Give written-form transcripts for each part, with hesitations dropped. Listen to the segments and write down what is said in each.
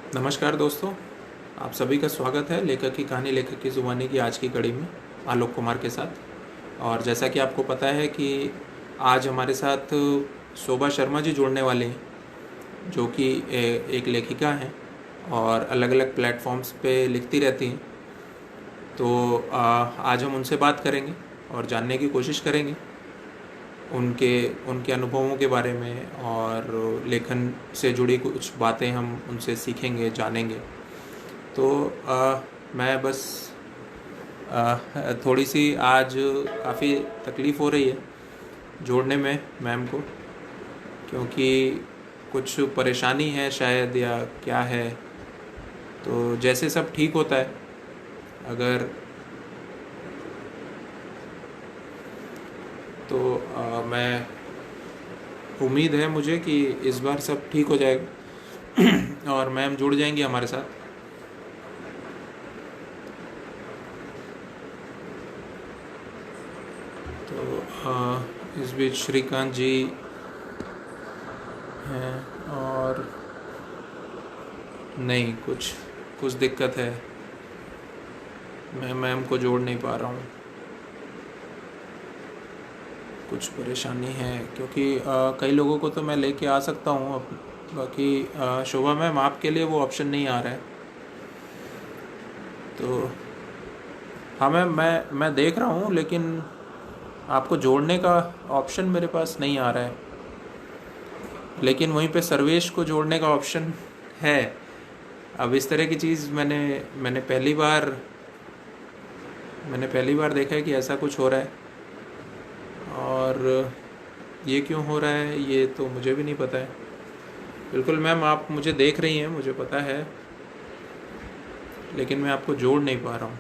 नमस्कार दोस्तों, आप सभी का स्वागत है लेखक की कहानी लेखक की ज़ुबानी की आज की कड़ी में आलोक कुमार के साथ। और जैसा कि आपको पता है कि आज हमारे साथ शोभा शर्मा जी जुड़ने वाले हैं, जो कि एक लेखिका हैं और अलग अलग प्लेटफॉर्म्स पे लिखती रहती हैं। तो आज हम उनसे बात करेंगे और जानने की कोशिश करेंगे उनके उनके अनुभवों के बारे में, और लेखन से जुड़ी कुछ बातें हम उनसे सीखेंगे, जानेंगे। तो मैं बस थोड़ी सी आज काफ़ी तकलीफ़ हो रही है जोड़ने में मैम को, क्योंकि कुछ परेशानी है शायद, या क्या है। तो जैसे सब ठीक होता है, अगर तो मैं उम्मीद है मुझे कि इस बार सब ठीक हो जाएगा और मैम जुड़ जाएंगी हमारे साथ। तो इस बीच श्रीकांत जी हैं, और नहीं, कुछ कुछ दिक्कत है, मैं मैम को जोड़ नहीं पा रहा हूँ। कुछ परेशानी है, क्योंकि कई लोगों को तो मैं लेके आ सकता हूँ बाकी शोभा मैम आपके लिए वो ऑप्शन नहीं आ रहा है। तो हाँ मैम, मैं देख रहा हूँ, लेकिन आपको जोड़ने का ऑप्शन मेरे पास नहीं आ रहा है, लेकिन वहीं पे सर्वेश को जोड़ने का ऑप्शन है। अब इस तरह की चीज़ मैंने पहली बार देखा है कि ऐसा कुछ हो रहा है, और ये क्यों हो रहा है ये तो मुझे भी नहीं पता है। बिल्कुल मैम, आप मुझे देख रही हैं, मुझे पता है, लेकिन मैं आपको जोड़ नहीं पा रहा हूँ।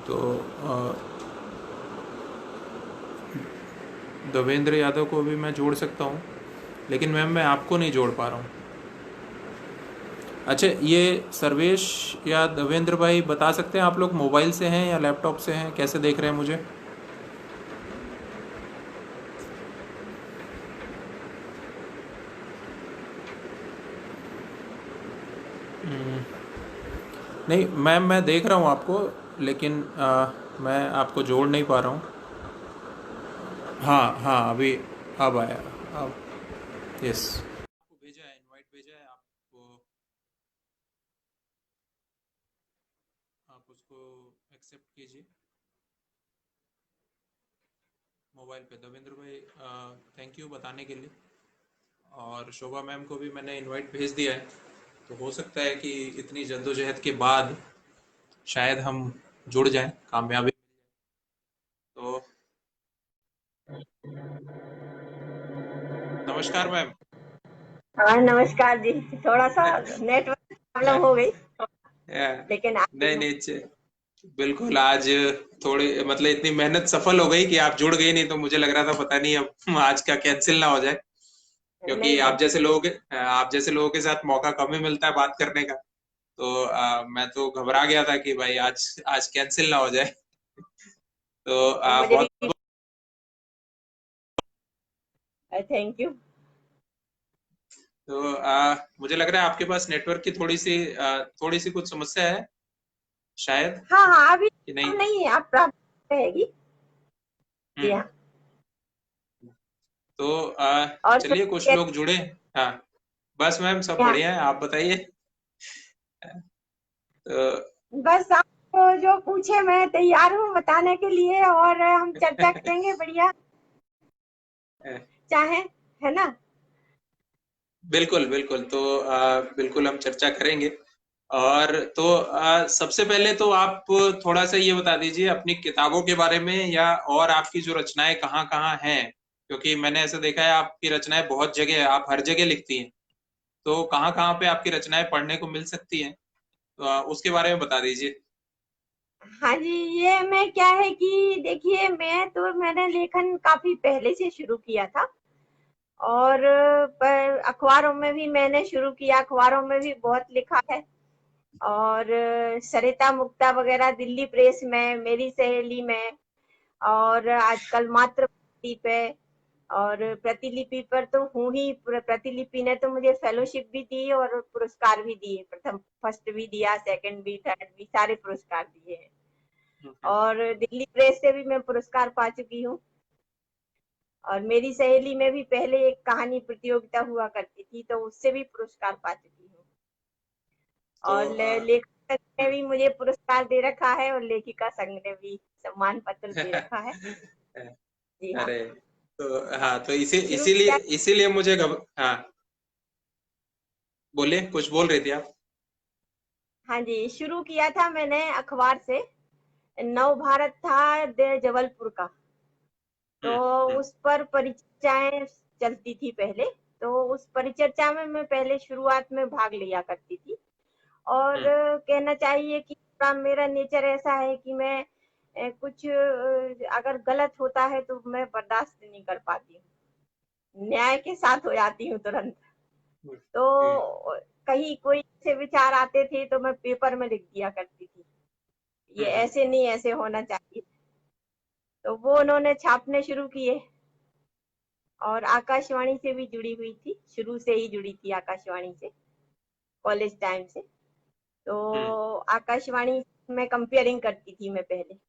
तो देवेंद्र यादव को भी मैं जोड़ सकता हूँ, लेकिन मैम मैं आपको नहीं जोड़ पा रहा हूँ। अच्छा, ये सर्वेश या देवेंद्र भाई बता सकते हैं आप लोग मोबाइल से हैं या लैपटॉप से हैं, कैसे देख रहे हैं मुझे? नहीं मैम, मैं देख रहा हूँ आपको, लेकिन मैं आपको जोड़ नहीं पा रहा हूँ। हाँ हाँ, अभी अब आया। अब यस, आपको भेजा है, इनवाइट भेजा है आपको, आप उसको एक्सेप्ट कीजिए मोबाइल पे। देवेंद्र भाई, थैंक यू बताने के लिए। और शोभा मैम को भी मैंने इनवाइट भेज दिया है, तो हो सकता है कि इतनी जद्दोजहद के बाद शायद हम जुड़ जाएं, कामयाबी। तो नमस्कार मैम। हाँ, नमस्कार जी। थोड़ा सा नेटवर्क प्रॉब्लम हो गई, लेकिन आ गई नहीं हूँ। नहीं, बिल्कुल। आज थोड़ी मतलब इतनी मेहनत सफल हो गई कि आप जुड़ गई, नहीं तो मुझे लग रहा था पता नहीं अब आज का कैंसिल ना हो जाए, नहीं क्योंकि नहीं, आप जैसे लोगों के साथ मौका कम ही मिलता है बात करने का। तो मैं तो घबरा गया था कि भाई आज आज कैंसिल ना हो जाए। तो मुझे बहुत भी थैंक यू। तो मुझे लग रहा है आपके पास नेटवर्क की थोड़ी सी कुछ समस्या है शायद, हाँ हाँ, अभी कि अब नहीं? नहीं है, अब प्रॉब्लम रहेगी। जी हम्म। हाँ। तो और चलिए, सुनिए कुछ लोग जुड़े। हाँ, बस मैम सब हाँ, बढ़िया है, आप बताइए। तो बस आप जो पूछे मैं तैयार हूँ बताने के लिए, और हम चर्चा करेंगे बढ़िया, चाहे, है ना? बिल्कुल बिल्कुल। तो बिल्कुल हम चर्चा करेंगे। और तो सबसे पहले तो आप थोड़ा सा ये बता दीजिए अपनी किताबों के बारे में, या और आपकी जो रचनाएं कहाँ कहाँ हैं, क्योंकि मैंने ऐसा देखा है आपकी रचनाएं बहुत जगह, आप हर जगह लिखती हैं। तो कहाँ कहाँ पे आपकी रचनाएं पढ़ने को मिल सकती हैं, तो उसके बारे में बता दीजिए। हाँ जी, ये मैं क्या है कि देखिए, मैंने लेखन काफी पहले से शुरू किया था, और पर अखबारों में भी मैंने शुरू किया, अखबारों में भी बहुत लिखा है। और सरिता मुक्ता वगैरह दिल्ली प्रेस में, मेरी सहेली में, और आजकल मातृभूमि पे, और प्रतिलिपि पर तो हूँ ही। प्रतिलिपि ने तो मुझे फेलोशिप भी दी और पुरस्कार भी दिए, प्रथम फर्स्ट भी दिया, सेकंड भी, थर्ड भी, सारे पुरस्कार दिए हैं। और दिल्ली प्रेस से भी मैं पुरस्कार पा चुकी हूँ। और मेरी सहेली में भी पहले एक कहानी प्रतियोगिता हुआ करती थी, तो उससे भी पुरस्कार पा चुकी हूँ। तो और लेखक संघ ने भी मुझे पुरस्कार दे रखा है, और लेखिका संघ ने भी सम्मान पत्र दे रखा है। जी हाँ। अरे, तो हाँ, तो शुरू इसीलिए किया। इसीलिए मुझे हाँ, बोलिए, कुछ बोल रही थी आप। हाँ जी, शुरू किया था मैंने अखबार से। नव भारत था जबलपुर का, तो हम्म। हम्म। उस पर परिचर्चाएं चलती थी पहले। तो उस परिचर्चा में मैं पहले शुरुआत में भाग लिया करती थी। और हम्म। कहना चाहिए कि मेरा नेचर ऐसा है कि मैं कुछ अगर गलत होता है तो मैं बर्दाश्त नहीं कर पाती हूँ, न्याय के साथ हो जाती हूँ तुरंत। हम्म। तो कहीं कोई ऐसे विचार आते थे तो मैं पेपर में लिख दिया करती थी, ये हम्म। ऐसे नहीं, ऐसे होना चाहिए। तो वो उन्होंने छापने शुरू किए। और आकाशवाणी से भी जुड़ी हुई थी, शुरू से ही जुड़ी थी आकाशवाणी से, कॉलेज टाइम से। तो हम्म। आकाशवाणी में कंपेयरिंग करती थी मैं पहले।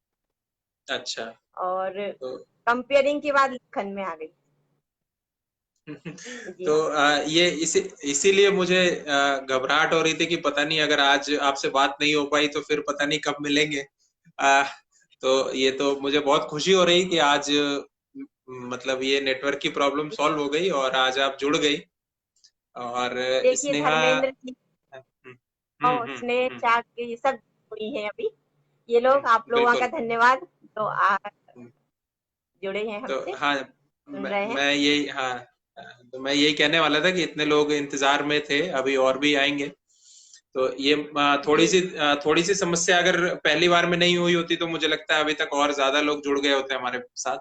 अच्छा। और तो कंपेयरिंग के बाद लेखन में आ गई। जी तो हाँ। ये इसीलिए मुझे घबराहट हो रही थी कि पता नहीं अगर आज आपसे बात नहीं हो पाई तो फिर पता नहीं कब मिलेंगे। आ, तो ये तो मुझे बहुत खुशी हो रही कि आज मतलब ये नेटवर्क की प्रॉब्लम सॉल्व हो गई और आज आप जुड़ गई। और देखिए स्नेहा। धर्मेंद्र जी हम्म। और स्नेह हम्म। चाक के ये सब जुड़ी हैं अभी। ये लोग, आप लोगों का बिल्कुल। धन्यवाद तो हम्म। जुड़े हैं तो हमसे, हाँ, सुन रहे हैं। मैं यही, हाँ, तो मैं यही कहने वाला था कि इतने लोग इंतजार में थे, अभी और भी आएंगे। तो ये जी थोड़ी सी समस्या अगर पहली बार में नहीं हुई होती तो मुझे लगता है अभी तक और ज्यादा लोग जुड़ गए होते हमारे साथ।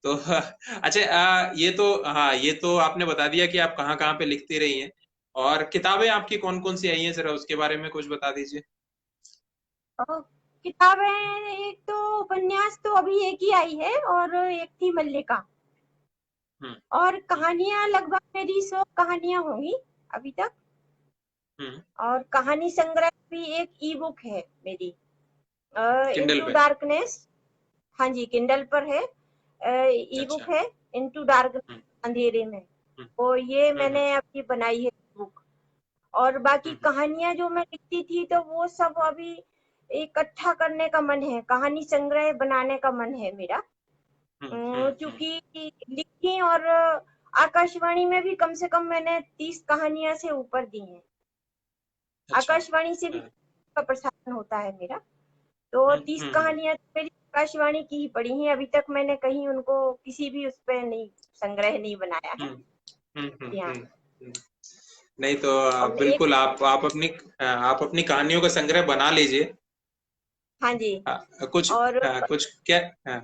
तो अच्छा, ये तो, हाँ, ये तो आपने बता दिया कि आप कहाँ कहाँ पे लिखती रही हैं। और किताबें आपकी कौन कौन सी आई हैं, जरा उसके बारे में कुछ बता दीजिए। और किताबें, एक तो उपन्यास तो अभी एक ही आई है, और एक थी मल्लिका। हम्म। और हम्म। कहानियां लगभग मेरी 100 कहानियां होंगी अभी तक। हम्म। और कहानी संग्रह भी एक ई बुक है मेरी, किंडल इनटू पे। डार्कनेस। हाँ जी, किंडल पर है। ई अच्छा। बुक है इनटू डार्कनेस, हम्म। अंधेरे में। हम्म। तो ये हम्म। मैंने अभी बनाई है बुक। और बाकी हम्म। कहानियां जो मैं लिखती थी तो वो सब अभी इकट्ठा करने का मन है, कहानी संग्रह बनाने का मन है मेरा। हम्म। हम्म। क्योंकि लिखी, और आकाशवाणी में भी कम से कम मैंने 30 कहानियां से ऊपर दी हैं। अच्छा। आकाशवाणी से भी हाँ। का प्रसारण होता है मेरा। तो हम्म। 30 हम्म। कहानियां तो मेरी आकाशवाणी की ही पड़ी हैं, अभी तक मैंने कहीं उनको किसी भी उस पे नहीं, संग्रह नहीं बनाया है। हम्म। हम्म। जी हाँ। हम्म। नहीं तो और एक, बिल्कुल आप अपनी कहानियों का संग्रह बना लीजिए। हाँ जी। कुछ, और कुछ क्या, हाँ,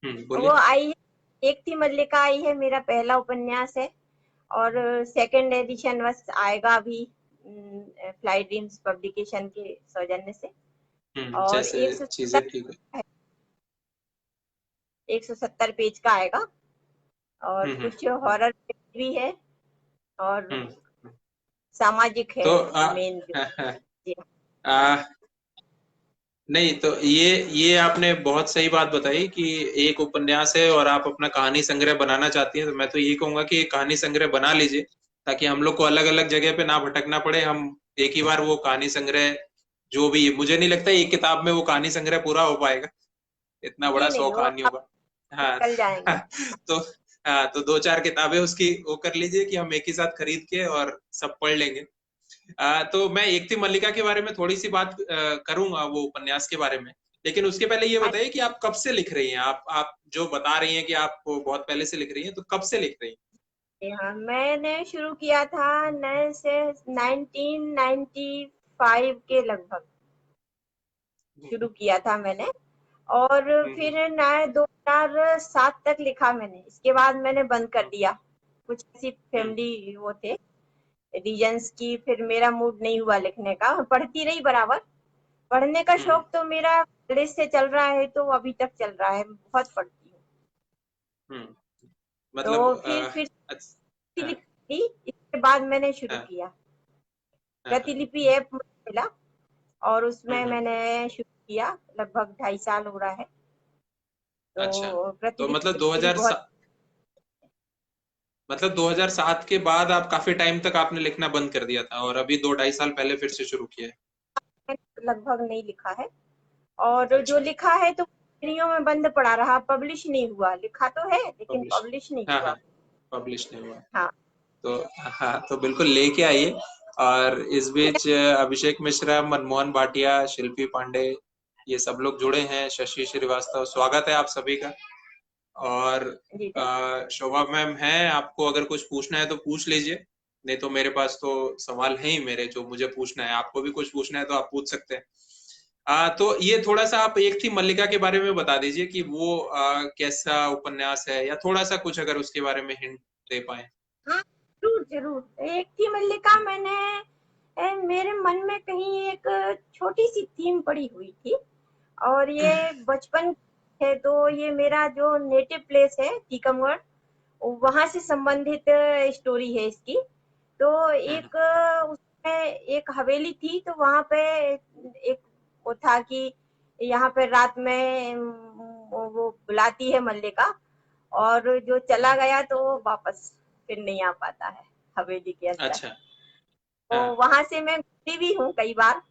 वो बोलिए। आई है, एक थी मल्लिका आई है, मेरा पहला उपन्यास है। और सेकंड एडिशन बस आएगा अभी, फ्लाई ड्रीम्स पब्लिकेशन के सौजन्य से। और जैसे चीजें ठीक है। 170 पेज का आएगा। और हम्म। कुछ हॉरर भी है, और हम्म। सामाजिक है तो मेन जो। जी आ, नहीं तो ये आपने बहुत सही बात बताई कि एक उपन्यास है और आप अपना कहानी संग्रह बनाना चाहती हैं, तो मैं तो यही कहूंगा कि एक कहानी संग्रह बना लीजिए, ताकि हम लोग को अलग अलग जगह पे ना भटकना पड़े। हम एक ही बार वो कहानी संग्रह, जो भी, मुझे नहीं लगता एक किताब में वो कहानी संग्रह पूरा हो पाएगा, इतना बड़ा जी 100 नहीं, वो कहानियों आप का। हाँ। निकल जाएंगे। तो हाँ, तो दो चार किताबें उसकी वो कर लीजिए कि हम एक ही साथ खरीद के और सब पढ़ लेंगे। तो मैं एक थी मल्लिका के बारे में थोड़ी सी बात करूंगा, वो उपन्यास के बारे में। लेकिन उसके पहले ये हाँ बताइए कि आप कब से लिख रही हैं, आप जो बता रही हैं कि आप बहुत पहले से लिख रही हैं, तो कब से लिख रही जी हाँ, मैंने शुरू किया था नए से 1995 के लगभग हैं। शुरू किया था मैंने। और हम्म। फिर नए 2007 तक लिखा मैंने, इसके बाद मैंने बंद कर दिया। कुछ ऐसी हम्म। फैमिली वो थे रीजंस की, फिर मेरा मूड नहीं हुआ लिखने का। पढ़ती रही बराबर, पढ़ने का हम्म। शौक तो मेरा कॉलेज से चल रहा है, तो अभी तक चल रहा है, बहुत पढ़ती हूँ। हम्म। मतलब तो फिर हाँ प्रतिलिपि इसके बाद मैंने शुरू हाँ किया। हाँ। प्रतिलिपि ऐप मुझे मिला और उसमें हम्म। मैंने शुरू किया। लगभग 2.5 साल हो रहा है। अच्छा, तो तो प्रतिलिपि मतलब मेरी बहुत 2007 के बाद आप काफी टाइम तक आपने लिखना बंद कर दिया था और अभी 2 ढाई साल पहले फिर से शुरू किया है। लगभग नहीं लिखा है। और जो अच्छा। लिखा है तो कहानियों में बंद पड़ा रहा, पब्लिश नहीं हुआ। लिखा तो है लेकिन पब्लिश, पब्लिश नहीं हाँ हुआ। हाँ, पब्लिश नहीं हुआ। हाँ। तो हाँ, तो बिल्कुल लेके आइए। और इस बीच अभिषेक मिश्रा, मनमोहन भाटिया, शिल्पी पांडे, ये सब लोग जुड़े हैं, शशि श्रीवास्तव, स्वागत है आप सभी का। और जी सर। शोभा मैम हैं, आपको अगर कुछ पूछना है तो पूछ लीजिए, नहीं तो मेरे पास तो सवाल है ही मेरे जो मुझे पूछना है। आपको भी कुछ पूछना है तो आप पूछ सकते हैं। तो ये थोड़ा सा आप एक थी मल्लिका के बारे में बता दीजिए कि वो कैसा उपन्यास है, या थोड़ा सा कुछ अगर उसके बारे में हिंट दे पाए। हाँ, जरूर जरूर। एक थी मल्लिका मैंने मेरे मन में कहीं एक छोटी सी थीम पड़ी हुई थी। और ये बचपन है तो ये मेरा जो नेटिव प्लेस है टीकमगढ़, वहां से संबंधित स्टोरी है इसकी। तो हम्म एक उसमें एक हवेली थी तो वहां पे एक वो था कि यहाँ पे रात में वो बुलाती है मल्लिका, और जो चला गया तो वो वापस फिर नहीं आ पाता है हवेली के अंदर। अच्छा। तो हाँ। वहां से मैं गुजरी भी हूँ कई बार।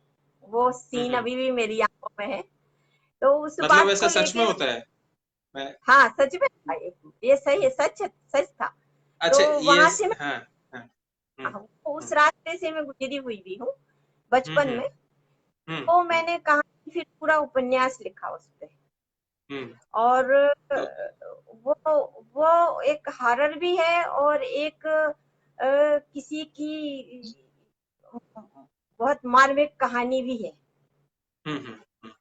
वो सीन हम्म। अभी भी मेरी आंखों में है। तो उस मतलब बात ऐसा को सच में लेके होता है? मैं हाँ सच में था ये सही है, सच सच था। तो अच्छा ये वहां से मैं हाँ हाँ। हम्म उस हम्म रास्ते से मैं गुजरी हुई भी हूँ हम्म बचपन हम्म में। हम्म तो हम्म मैंने कहानी फिर पूरा उपन्यास लिखा उस पे। हम्म। और तो वो वो एक हॉरर भी है और एक किसी की बहुत मार्मिक कहानी भी है। हम्म हम्म हम्म।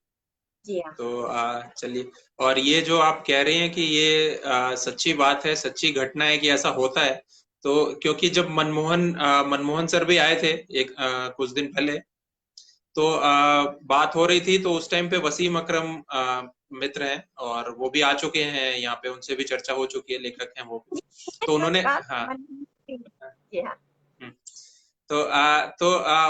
जी हाँ। तो चलिए, और ये जो आप कह रहे हैं कि ये सच्ची बात है, सच्ची घटना है कि ऐसा होता है, तो क्योंकि जब मनमोहन सर भी आए थे एक कुछ दिन पहले, तो बात हो रही थी, तो उस टाइम पे वसीम अकरम मित्र हैं और वो भी आ चुके हैं यहाँ पे, उनसे भी चर्चा हो चुकी है, लेखक हैं वो भी। तो उन्होंने नमस्कार हाँ जी हाँ। हम्म,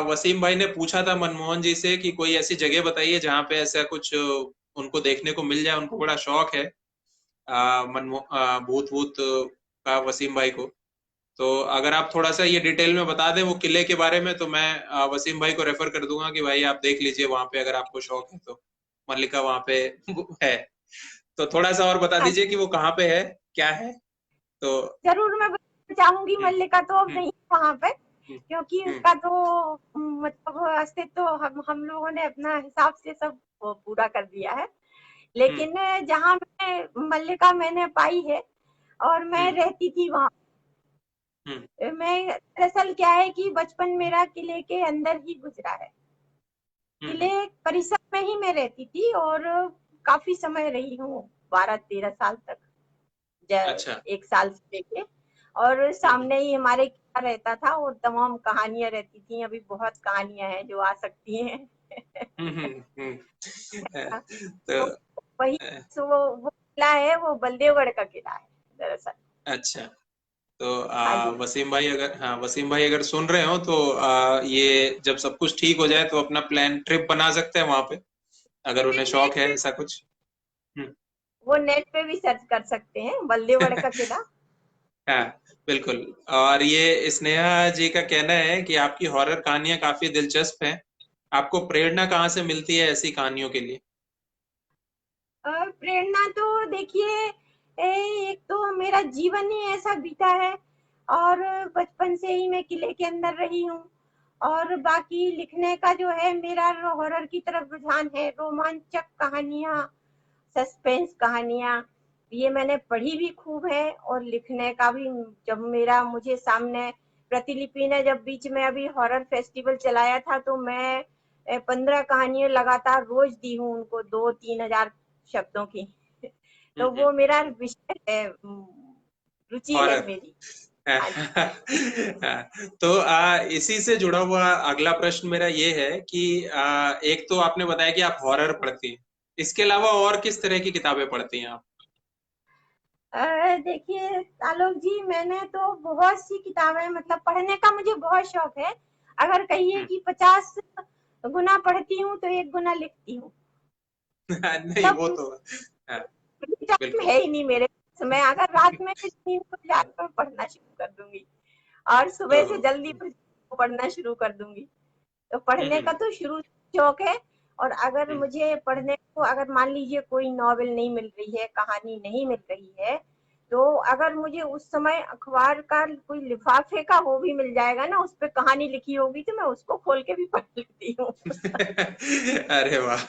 वसीम भाई ने पूछा था मनमोहन जी से कि कोई ऐसी जगह बताइए जहाँ पे ऐसा कुछ उनको देखने को मिल जाए, उनको बड़ा शौक है भूत भूत का वसीम भाई को। तो अगर आप थोड़ा सा ये डिटेल में बता दें वो किले के बारे में, तो मैं वसीम भाई को रेफर कर दूंगा कि भाई आप देख लीजिए वहां पे, अगर आपको शौक है तो। मल्लिका वहां पे है, तो थोड़ा सा और बता हाँ दीजिए कि वो कहाँ पे है, क्या है। तो जरूर मैं बताना चाहूंगी। हम्म मल्लिका तो अब हम्म नहीं है वहां पे, हम्म क्योंकि हम्म उसका तो मतलब अस्तित्व तो हम लोगों ने अपना हिसाब से सब वो पूरा कर दिया है। हम्म लेकिन जहाँ मैं मल्लिका मैंने पाई है और मैं हम्म रहती थी वहां। हम्म मैं दरअसल क्या है कि बचपन मेरा किले के अंदर ही गुजरा है। किले हम्म। परिसर में ही मैं रहती थी और काफी समय रही हूँ, 12-13 साल तक। अच्छा। 1 साल से लेके। और हम्म सामने ही हमारे किला रहता था और तमाम कहानियां रहती थी। अभी बहुत कहानियां हैं जो आ सकती हैं। हम्म हम्म हम्म। तो तो वही अ, वो किला है, वो बलदेवगढ़ का किला है दरअसल। अच्छा, तो हाँ जी। वसीम भाई अगर सुन रहे हो तो ये जब सब कुछ ठीक हो जाए तो अपना प्लान ट्रिप बना सकते हैं वहां पे, अगर उन्हें नेट शौक है पे ऐसा कुछ। हम्म। वो नेट पे भी सर्च कर सकते हैं बलदेवगढ़ का किला। हाँ बिल्कुल। और ये स्नेहा जी का कहना है कि आपकी हॉरर कहानियां काफी दिलचस्प हैं, आपको प्रेरणा कहाँ से मिलती है ऐसी कहानियों के लिए? प्रेरणा तो देखिए, एक तो मेरा जीवन ही ऐसा बीता है और बचपन से ही मैं किले के अंदर रही हूँ। और बाकी लिखने का जो है मेरा हॉरर की तरफ रुझान है। रोमांचक कहानियां, सस्पेंस कहानियां, ये मैंने पढ़ी भी खूब है और लिखने का भी। जब मेरा मुझे सामने प्रतिलिपि ने जब बीच में अभी हॉरर फेस्टिवल चलाया था तो मैं 15 कहानियां लगातार रोज दी हूँ उनको, 2-3 हजार शब्दों की। तो हम्म। वो मेरा विषय है, रुचि है हॉरर। मेरी। हाँ जी। तो इसी से जुड़ा हुआ अगला प्रश्न मेरा ये है कि एक तो आपने बताया कि आप हॉरर पढ़ती हैं, इसके अलावा और किस तरह की किताबें पढ़ती हैं आप? देखिए आलोक जी, मैंने तो बहुत सी किताबें, मतलब पढ़ने का मुझे बहुत शौक है। अगर कहिए हम्म। कि 50 गुना पढ़ती हूँ तो 1 गुना लिखती हूँ। नहीं वो मतलब तो हाँ, टाइम बिल्कुल। है ही नहीं मेरे पास। मैं अगर रात में भी नींद खुल जाए तो पढ़ना शुरू कर दूंगी, और सुबह से ओहो। जल्दी उठ के पढ़ना शुरू कर दूंगी। तो पढ़ने का हम्म। तो शुरू से शौक है। और अगर हम्म। मुझे पढ़ने को, अगर मान लीजिए कोई नॉवेल नहीं मिल रही है, कहानी नहीं मिल रही है, तो अगर मुझे उस समय अखबार का कोई लिफाफे का वो भी मिल जाएगा ना, उस पे कहानी लिखी होगी, तो मैं उसको खोल के भी पढ़ लेती हूँ। अरे वाह।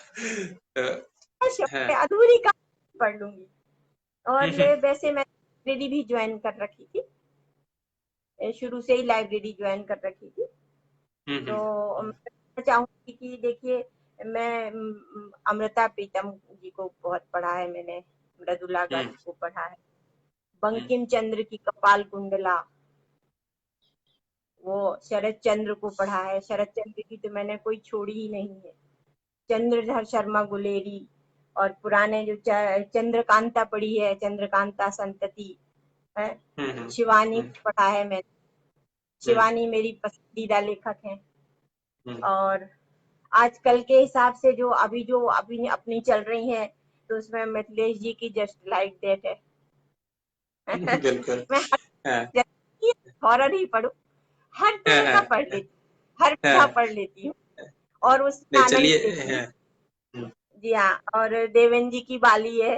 शौक हाँ। है, अधूरी कहानी पढ़ लूंगी। और हम्म। वैसे मैं लाइब्रेरी भी ज्वाइन कर रखी थी, शुरू से ही लाइब्रेरी ज्वाइन कर रखी थी। हम्म। तो मैं कहना चाहूंगी कि देखिए, मैं अमृता प्रीतम जी को बहुत पढ़ा है मैंने, मृदुला हम्म। गर्ग को पढ़ा है, हम्म। बंकिम चंद्र की कपाल कुंडला, वो शरद चंद्र को पढ़ा है। शरद चंद्र की तो मैंने कोई छोड़ी ही नहीं है। चंद्रधर शर्मा गुलेरी, और पुराने जो चंद्रकांता पढ़ी है, चंद्रकांता संतति है। हम्म। शिवानी हम्म। को पढ़ा है मैंने। हम्म। शिवानी मेरी पसंदीदा लेखक हैं। हम्म। और आजकल के हिसाब से जो अभी अपनी चल रही है, तो उसमें मिथिलेश जी की जस्ट लाइक दैट है। बिल्कुल। मैं हाँ। हॉरर ही पढ़ू, हर हाँ। तरह का हाँ। पढ़ लेती हूँ, हर विधा हाँ। पढ़ लेती हूँ, और उसमें नहीं आनंद चलिए। लेती हूँ। हाँ। हम्म। जी हाँ। और देवेन जी की बाली है,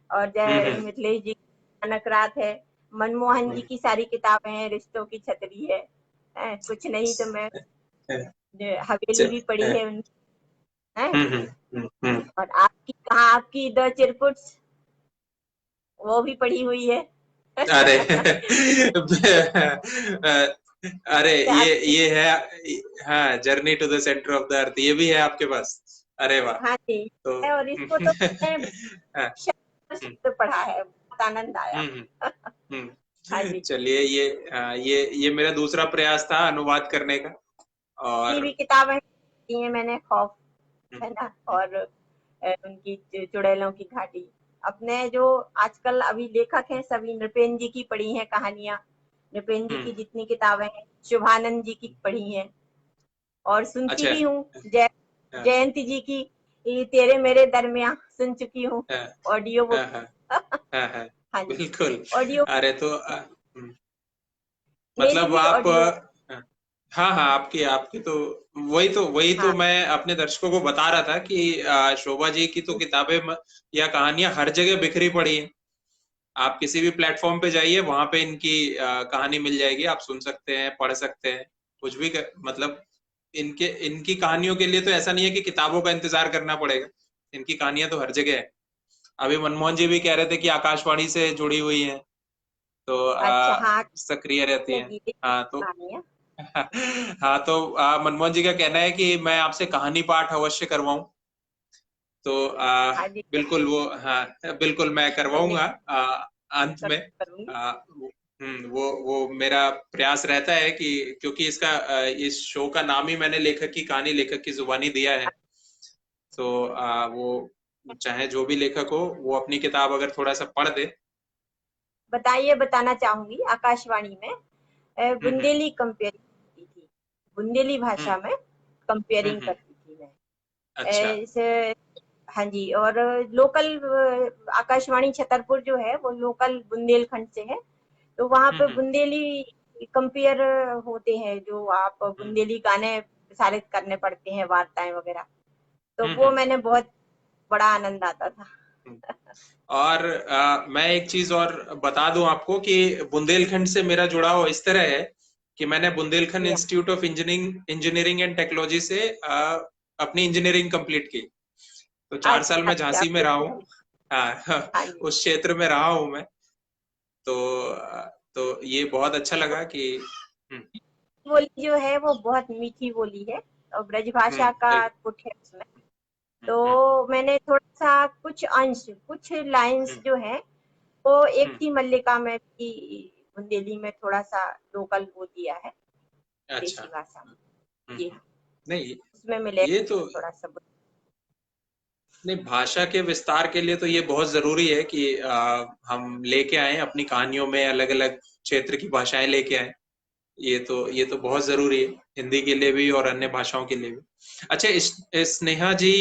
और जय हम्म। मिथिलेश जी की कनक रात है। मनमोहन जी हम्म। की सारी किताबें हैं, रिश्तों की छतरी है। कुछ नहीं तो मैं हाँ, हवेली चल। भी पढ़ी हाँ। है उनकी है। हम्म। और आपकी कहाँ, आपकी द चिरकुट्स, वो भी पढ़ी हुई है। अरे। अरे आपकी, ये है। हाँ, journey to the centre of the earth ये भी है आपके पास। अरे वाह। हाँ जी, तो है, और इसको तो मैंने हाँ। शब्द हम्म। शब्द पढ़ा है, बहुत आनंद आया। हम्म। हाँ जी। चलिए ये मेरा दूसरा प्रयास था अनुवाद करने का। की और भी किताबें पढ़ी हैं मैंने, खौफ हम्म। है ना, हम्म। और उनकी चुड़ैलों की घाटी। अपने जो आजकल अभी लेखक हैं, सभी नृपेंद्र जी की पढ़ी हैं कहानियां। नृपेंद्र जी हम्म। की जितनी किताबें हैं, शुभानंद जी की पढ़ी हैं, और सुनती अच्छा। भी हूँ। हाँ। जयंत जी की ये तेरे मेरे दरमिया सुन चुकी हूँ, हाँ। Audio book. हाँ। हाँ। हाँ। हाँ। हाँ जी, बिल्कुल। ऑडियो, अरे तो मेरी मतलब भी आप ऑडियो। हाँ हाँ, आपकी आपकी तो वही तो हाँ मैं अपने दर्शकों को बता रहा था कि शोभा जी की तो किताबें या कहानियां हर जगह बिखरी पड़ी हैं। आप किसी भी प्लेटफॉर्म पे जाइए, वहां पे इनकी कहानी मिल जाएगी, आप सुन सकते हैं, पढ़ सकते हैं, कुछ भी मतलब इनके इनकी कहानियों के लिए तो ऐसा नहीं है कि किताबों का इंतजार करना पड़ेगा। इनकी कहानियां तो हर जगह है। अभी मनमोहन जी भी कह रहे थे कि आकाशवाणी से जुड़ी हुई हैं, तो अच्छा, हाँ, सक्रिय रहती हैं। लगी है हाँ तो कहानियाँ। हाँ तो मनमोहन जी का कहना है कि मैं आपसे कहानी पाठ अवश्य करवाऊं। तो हाँ जी, बिल्कुल वो, हाँ बिल्कुल मैं तो मैं करवाऊंगा अंत में। करूंगी। वो मेरा प्रयास रहता है कि क्योंकि इस शो का नाम ही मैंने लेखक की कहानी लेखक की जुबानी दिया है। तो वो चाहे जो भी लेखक हो, वो अपनी किताब अगर थोड़ा सा पढ़ दे। बताइए, बताना चाहूंगी, आकाशवाणी में हम्म। बुंदेली कंपेयरिंग करती थी, बुंदेली हम्म। भाषा में कंपेयरिंग हम्म। करती थी मैं। अच्छा। इसे, हाँ जी। और लोकल आकाशवाणी छतरपुर जो है, वो लोकल बुंदेलखंड से है। तो वहाँ पे हम्म। बुंदेली कंपेयर होते हैं, जो आप हम्म। बुंदेली गाने प्रसारित करने पड़ते हैं, वार्ताएं वगैरह। तो वो हम्म। मैंने बहुत, बड़ा आनंद आता था। हम्म। और मैं एक चीज और बता दूं आपको कि बुंदेलखंड से मेरा जुड़ाव इस तरह है कि मैंने बुंदेलखंड जी institute of engineering and technology से अपनी इंजीनियरिंग कंप्लीट की। तो 4 साल अच्छा मैं अच्छा, झांसी में रहा हूँ। हाँ। हाँ जी। उस क्षेत्र में रहा हूँ मैं। तो तो ये बहुत अच्छा लगा कि हम्म। बोली जो है वो बहुत मीठी बोली है, और ब्रजभाषा का बिल्कुल। कुछ है उसमें। हम्म। हम्म। तो मैंने थोड़ा सा कुछ अंश, कुछ लाइंस हम्म। जो है, वो एक हम्म। थी मल्लिका में भी, बुंदेली में थोड़ा सा लोकल वो दिया है, अच्छा। देसी भाषा में। हम्म। जी हाँ, नहीं उसमें मिले ये तो थोड़ा सा। नहीं, भाषा के विस्तार के लिए तो ये बहुत जरूरी है कि हम लेके आए अपनी कहानियों में अलग अलग क्षेत्र की भाषाएं लेके आए। ये तो बहुत जरूरी है, हिंदी के लिए भी और अन्य भाषाओं के लिए भी। अच्छा, स्नेहा जी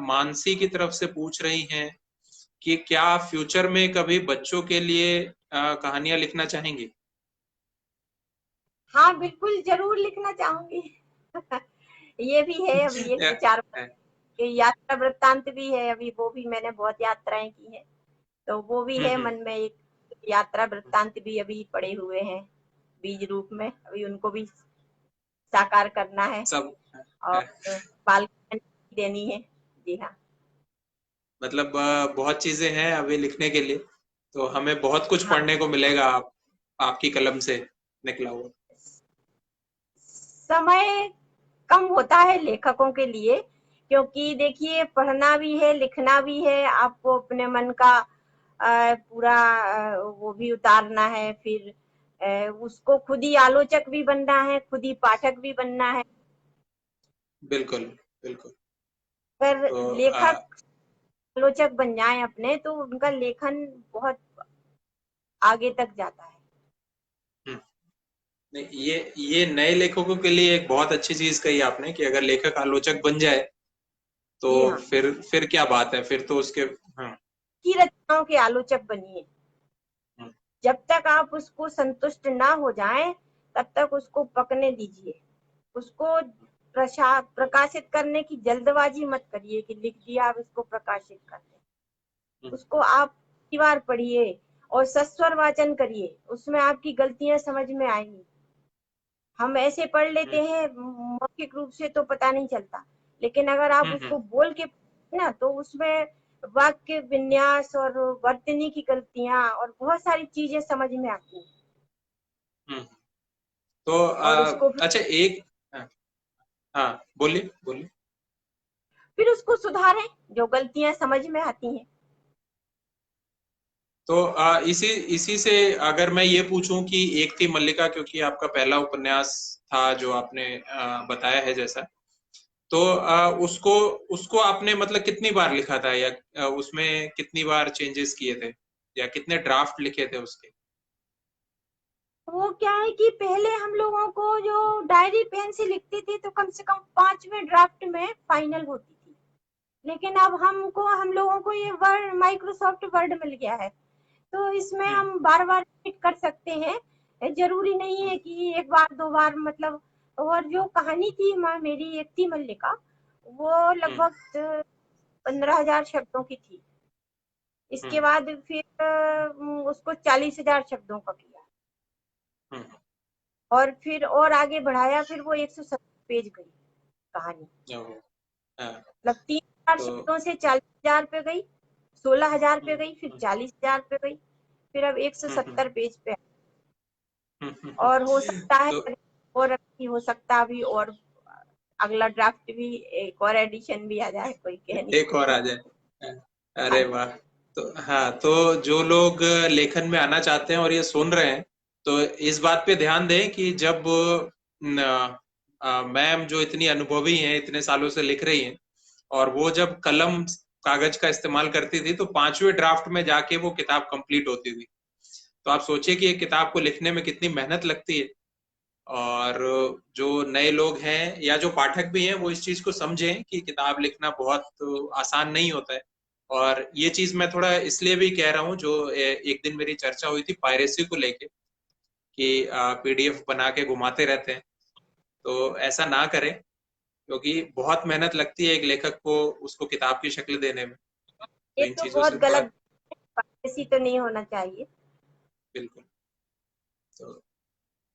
मानसी की तरफ से पूछ रही हैं कि क्या फ्यूचर में कभी बच्चों के लिए कहानियां लिखना चाहेंगी? हाँ बिल्कुल, जरूर लिखना चाहूंगी। ये भी है अभी एक अ, विचार अ, कि यात्रा वृत्तांत भी है, अभी वो भी मैंने बहुत यात्राएं की हैं, तो वो भी है हम्म, मन में एक यात्रा वृत्तांत भी अभी पड़े हुए हैं बीज रूप में, अभी उनको भी साकार करना है सब और अ, बाल देनी है। जी हाँ। मतलब बहुत चीजें हैं अभी लिखने के लिए, तो हमें बहुत कुछ हाँ, पढ़ने को मिलेगा आपकी कलम से निकला हुआ। समय कम होता है लेखकों के लिए, क्योंकि देखिए पढ़ना भी है लिखना भी है, आपको अपने मन का पूरा वो भी उतारना है, फिर उसको खुद ही आलोचक भी बनना है, खुद ही पाठक भी बनना है। बिल्कुल, बिल्कुल। अगर तो लेखक आलोचक बन जाए अपने, तो उनका लेखन बहुत आगे तक जाता है। हम्म, नहीं, ये नए लेखकों के लिए एक बहुत अच्छी चीज कही आपने कि अगर लेखक आलोचक बन जाए तो जी हाँ, फिर क्या बात है, फिर तो उसके। हाँ। की रचनाओं के आलोचक बनिए। हम्म, जब तक आप उसको संतुष्ट ना हो जाएं, तब तक उसको पकने दीजिए। उसको प्रकाशित करने की जल्दबाजी मत करिए कि लिख दिया अब इसको प्रकाशित कर दें। हम्म, उसको आप कई बार पढ़िए और सस्वर वाचन करिए, उसमें आपकी गलतियां समझ में आएंगी। हम ऐसे पढ़ हम्म, लेते हैं मौखिक रूप से तो पता नहीं चलता, लेकिन अगर आप हम्म, उसको बोल के ना, तो उसमें वाक्य विन्यास और वर्तनी की गलतियां और बहुत सारी चीजें समझ में आती हैं। हम्म। तो और उसको अच्छा, एक। हाँ, हाँ, बोलिए, बोलिए। फिर उसको सुधारें जो गलतियां समझ में आती हैं। तो इसी इसी से अगर मैं ये पूछूं कि एक थी मल्लिका, क्योंकि आपका पहला उपन्यास था जो आपने बताया है जैसा, तो उसको उसको आपने मतलब कितनी बार लिखा था, या उसमें कितनी बार चेंजेस किए थे, या कितने ड्राफ्ट लिखे थे उसके? वो क्या है कि पहले हम लोगों को जो डायरी पेन से लिखती थी, तो कम से कम 5वें ड्राफ्ट में फाइनल होती थी। लेकिन अब हम लोगों को ये वर्ड माइक्रोसॉफ्ट वर्ड मिल गया है, तो इसमें हम्म, हम बार बार एडिट कर सकते हैं। जरूरी नहीं है हम्म, कि एक बार दो बार मतलब। और जो कहानी थी मेरी एक थी मल्लिका, वो हम्म, लगभग 15,000 शब्दों की थी। इसके हम्म, बाद फिर उसको 40,000 शब्दों का किया, हम्म, और फिर और आगे बढ़ाया, फिर वो 170 पेज गई कहानी। ओहो, हाँ। मतलब 3,000 तो शब्दों से 40,000 पे गई, 16,000 पे हम्म, गई, फिर हम्म, 40,000 पे गई, फिर अब एक सौ हम्म, सत्तर पेज पे। और हो हम्म। सकता है तो और अभी हो सकता अभी और अगला ड्राफ्ट भी, एक और एडिशन भी आ जाए, कोई कह नहीं एक और आ सकता। जाए। हाँ अरे जी। वाह! तो हाँ, तो जो लोग लेखन में आना चाहते हैं और ये सुन रहे हैं, तो इस बात पे ध्यान दें कि जब मैम जो इतनी अनुभवी हैं, इतने सालों से लिख रही हैं, और वो जब कलम कागज का इस्तेमाल करती थी, तो 5वें ड्राफ्ट में जाके वो किताब कंप्लीट होती थी। तो आप सोचिए कि एक किताब को लिखने में कितनी मेहनत लगती है। और जो नए लोग हैं या जो पाठक भी हैं, वो इस चीज को समझें कि किताब लिखना बहुत आसान नहीं होता है। और ये चीज मैं थोड़ा इसलिए भी कह रहा हूँ, जो एक दिन मेरी चर्चा हुई थी पायरेसी को लेके कि पीडीएफ बना के घुमाते रहते हैं, तो ऐसा ना करें, क्योंकि बहुत मेहनत लगती है एक लेखक को उसको किताब की शक्ल देने में। तो ये इन तो चीजों बहुत से थोड़ा। गलत, ऐसी तो नहीं होना चाहिए। बिल्कुल।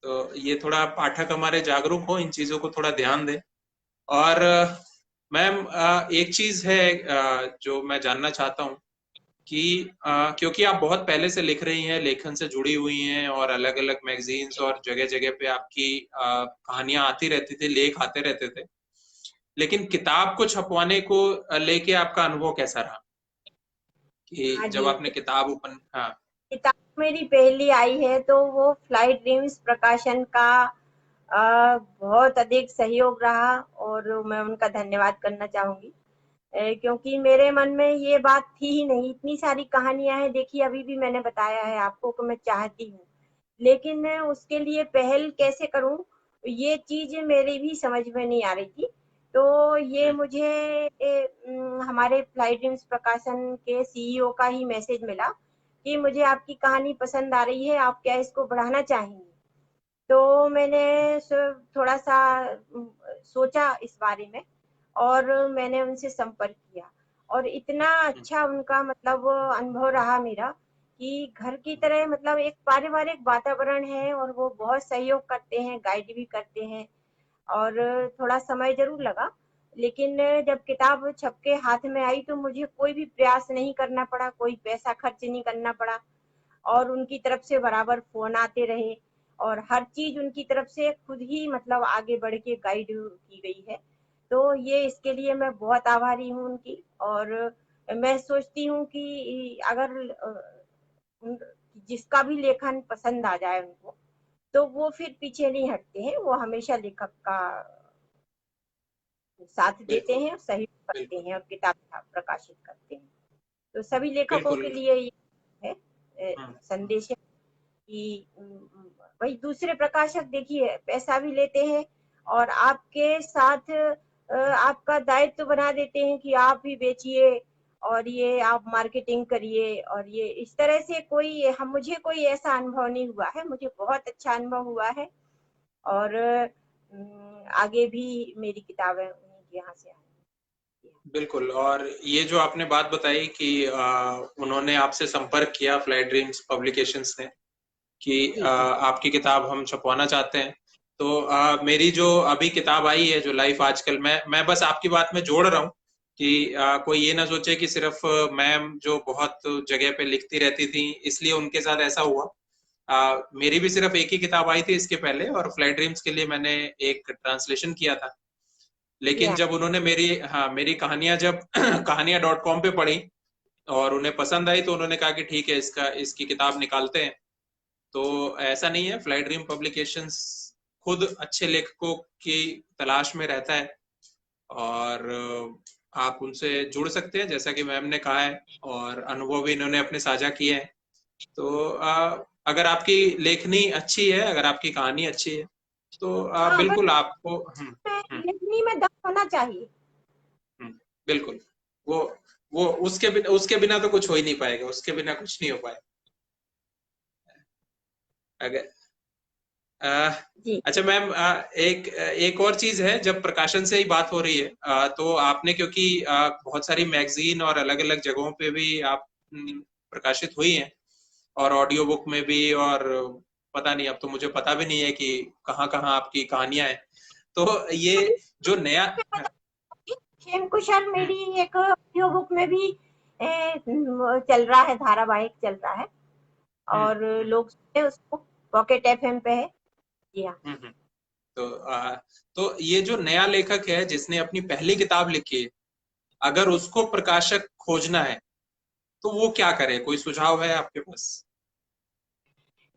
तो ये थोड़ा पाठक हमारे जागरूक हो, इन चीजों को थोड़ा ध्यान दें। और मैम, एक चीज है जो मैं जानना चाहता हूँ कि क्योंकि आप बहुत पहले से लिख रही हैं, लेखन से जुड़ी हुई हैं, और अलग अलग मैगजीन्स और जगह जगह पे आपकी कहानियां आती रहती थी, लेख आते रहते थे, लेकिन किताब को छपवाने को लेके आपका अनुभव कैसा रहा, कि हाँ जब जी, आपने किताब ओपन। हाँ। किताब मेरी पहली आई है, तो वो फ्लाई ड्रीम्स प्रकाशन का बहुत अधिक सहयोग रहा, और मैं उनका धन्यवाद करना चाहूंगी। क्योंकि मेरे मन में ये बात थी ही नहीं। इतनी सारी कहानियां हैं, देखिए अभी भी मैंने बताया है आपको कि मैं चाहती हूँ, लेकिन उसके लिए पहल कैसे करूं, ये चीज मेरी भी समझ में नहीं आ रही थी। तो ये मुझे हमारे फ्लाई ड्रीम्स प्रकाशन के सीईओ का ही मैसेज मिला कि मुझे आपकी कहानी पसंद आ रही है, आप क्या इसको बढ़ाना चाहेंगे। तो मैंने थोड़ा सा सोचा इस बारे में, और मैंने उनसे संपर्क किया, और इतना अच्छा उनका मतलब अनुभव रहा मेरा कि घर की तरह, मतलब एक पारिवारिक वातावरण है, और वो बहुत सहयोग करते हैं, गाइड भी करते हैं। और थोड़ा समय जरूर लगा, लेकिन जब किताब छप के हाथ में आई तो मुझे कोई भी प्रयास नहीं करना पड़ा, कोई पैसा खर्च नहीं करना पड़ा, और उनकी तरफ से बराबर फोन आते रहे, और हर चीज उनकी तरफ से खुद ही मतलब आगे बढ़ के गाइड की गई है। तो ये इसके लिए मैं बहुत आभारी हूँ उनकी। और मैं सोचती हूँ कि अगर जिसका भी लेखन पसंद आ जाए उनको, तो वो फिर पीछे नहीं हटते हैं, वो हमेशा लेखक का साथ देते बिल्कुल हैं, सहयोग करते बिल्कुल हैं, और किताब प्रकाशित करते हैं। तो सभी लेखकों बिल्कुल। के लिए ये है हम्म, संदेश है कि भाई दूसरे प्रकाशक देखिए पैसा भी लेते हैं, और आपके साथ आपका दायित्व बना देते हैं कि आप ही बेचिए, और ये आप मार्केटिंग करिए, और ये इस तरह से कोई हम मुझे कोई ऐसा अनुभव नहीं हुआ है, मुझे बहुत अच्छा अनुभव हुआ है। और आगे भी मेरी किताबें उन्हीं के यहाँ से आई। बिल्कुल। और ये जो आपने बात बताई कि उन्होंने आपसे संपर्क किया, फ्लाई ड्रीम्स पब्लिकेशंस ने, कि जी जी आपकी किताब हम छपवाना चाहते हैं। तो मेरी जो अभी किताब आई है, जो लाइफ आजकल, मैं बस आपकी बात में जोड़ रहा हूँ कि कोई ये ना सोचे कि सिर्फ मैम जो बहुत जगह पे लिखती रहती थी इसलिए उनके साथ ऐसा हुआ। मेरी भी सिर्फ एक ही किताब आई थी इसके पहले, और फ्लाई ड्रीम्स के लिए मैंने एक ट्रांसलेशन किया था। लेकिन या जब उन्होंने मेरी कहानियां जब कहानियां.com पे पढ़ी और उन्हें पसंद आई, तो उन्होंने कहा कि ठीक है, इसकी किताब निकालते हैं। तो ऐसा नहीं है, फ्लाई ड्रीम पब्लिकेशंस खुद अच्छे लेखकों की तलाश में रहता है, और आप उनसे जुड़ सकते हैं जैसा कि मैम ने कहा है, और अनुभव भी इन्होंने अपने साझा किए हैं। तो अगर आपकी लेखनी अच्छी है, अगर आपकी कहानी अच्छी है, तो हाँ, बस बिल्कुल आपको। लेखनी में दम होना चाहिए। हम्म, बिल्कुल। वो वो उसके बिना तो कुछ हो ही नहीं पाएगा, उसके बिना कुछ नहीं हो पाएगा। अगर अ, जी अच्छा मैम, एक एक और चीज है, जब प्रकाशन से ही बात हो रही है, तो आपने, क्योंकि बहुत सारी मैगजीन और अलग अलग जगहों पे भी आप प्रकाशित हुई हैं, और ऑडियो बुक में भी, और पता नहीं, अब तो मुझे पता भी नहीं है कि कहाँ कहाँ आपकी कहानियां हैं। तो ये जो नया। क्षेम कुशल हम्म मेरी एक ऑडियो बुक में भी चल रहा है, धारावाहिक चल रहा है, हम्म और हम्म लोग सुनते हैं उसको, पॉकेट एफएम पे है। जी हाँ। हम्म हम्म। तो तो ये जो नया लेखक है जिसने अपनी पहली किताब लिखी है, अगर उसको प्रकाशक खोजना है, तो वो क्या करे? कोई सुझाव है आपके पास?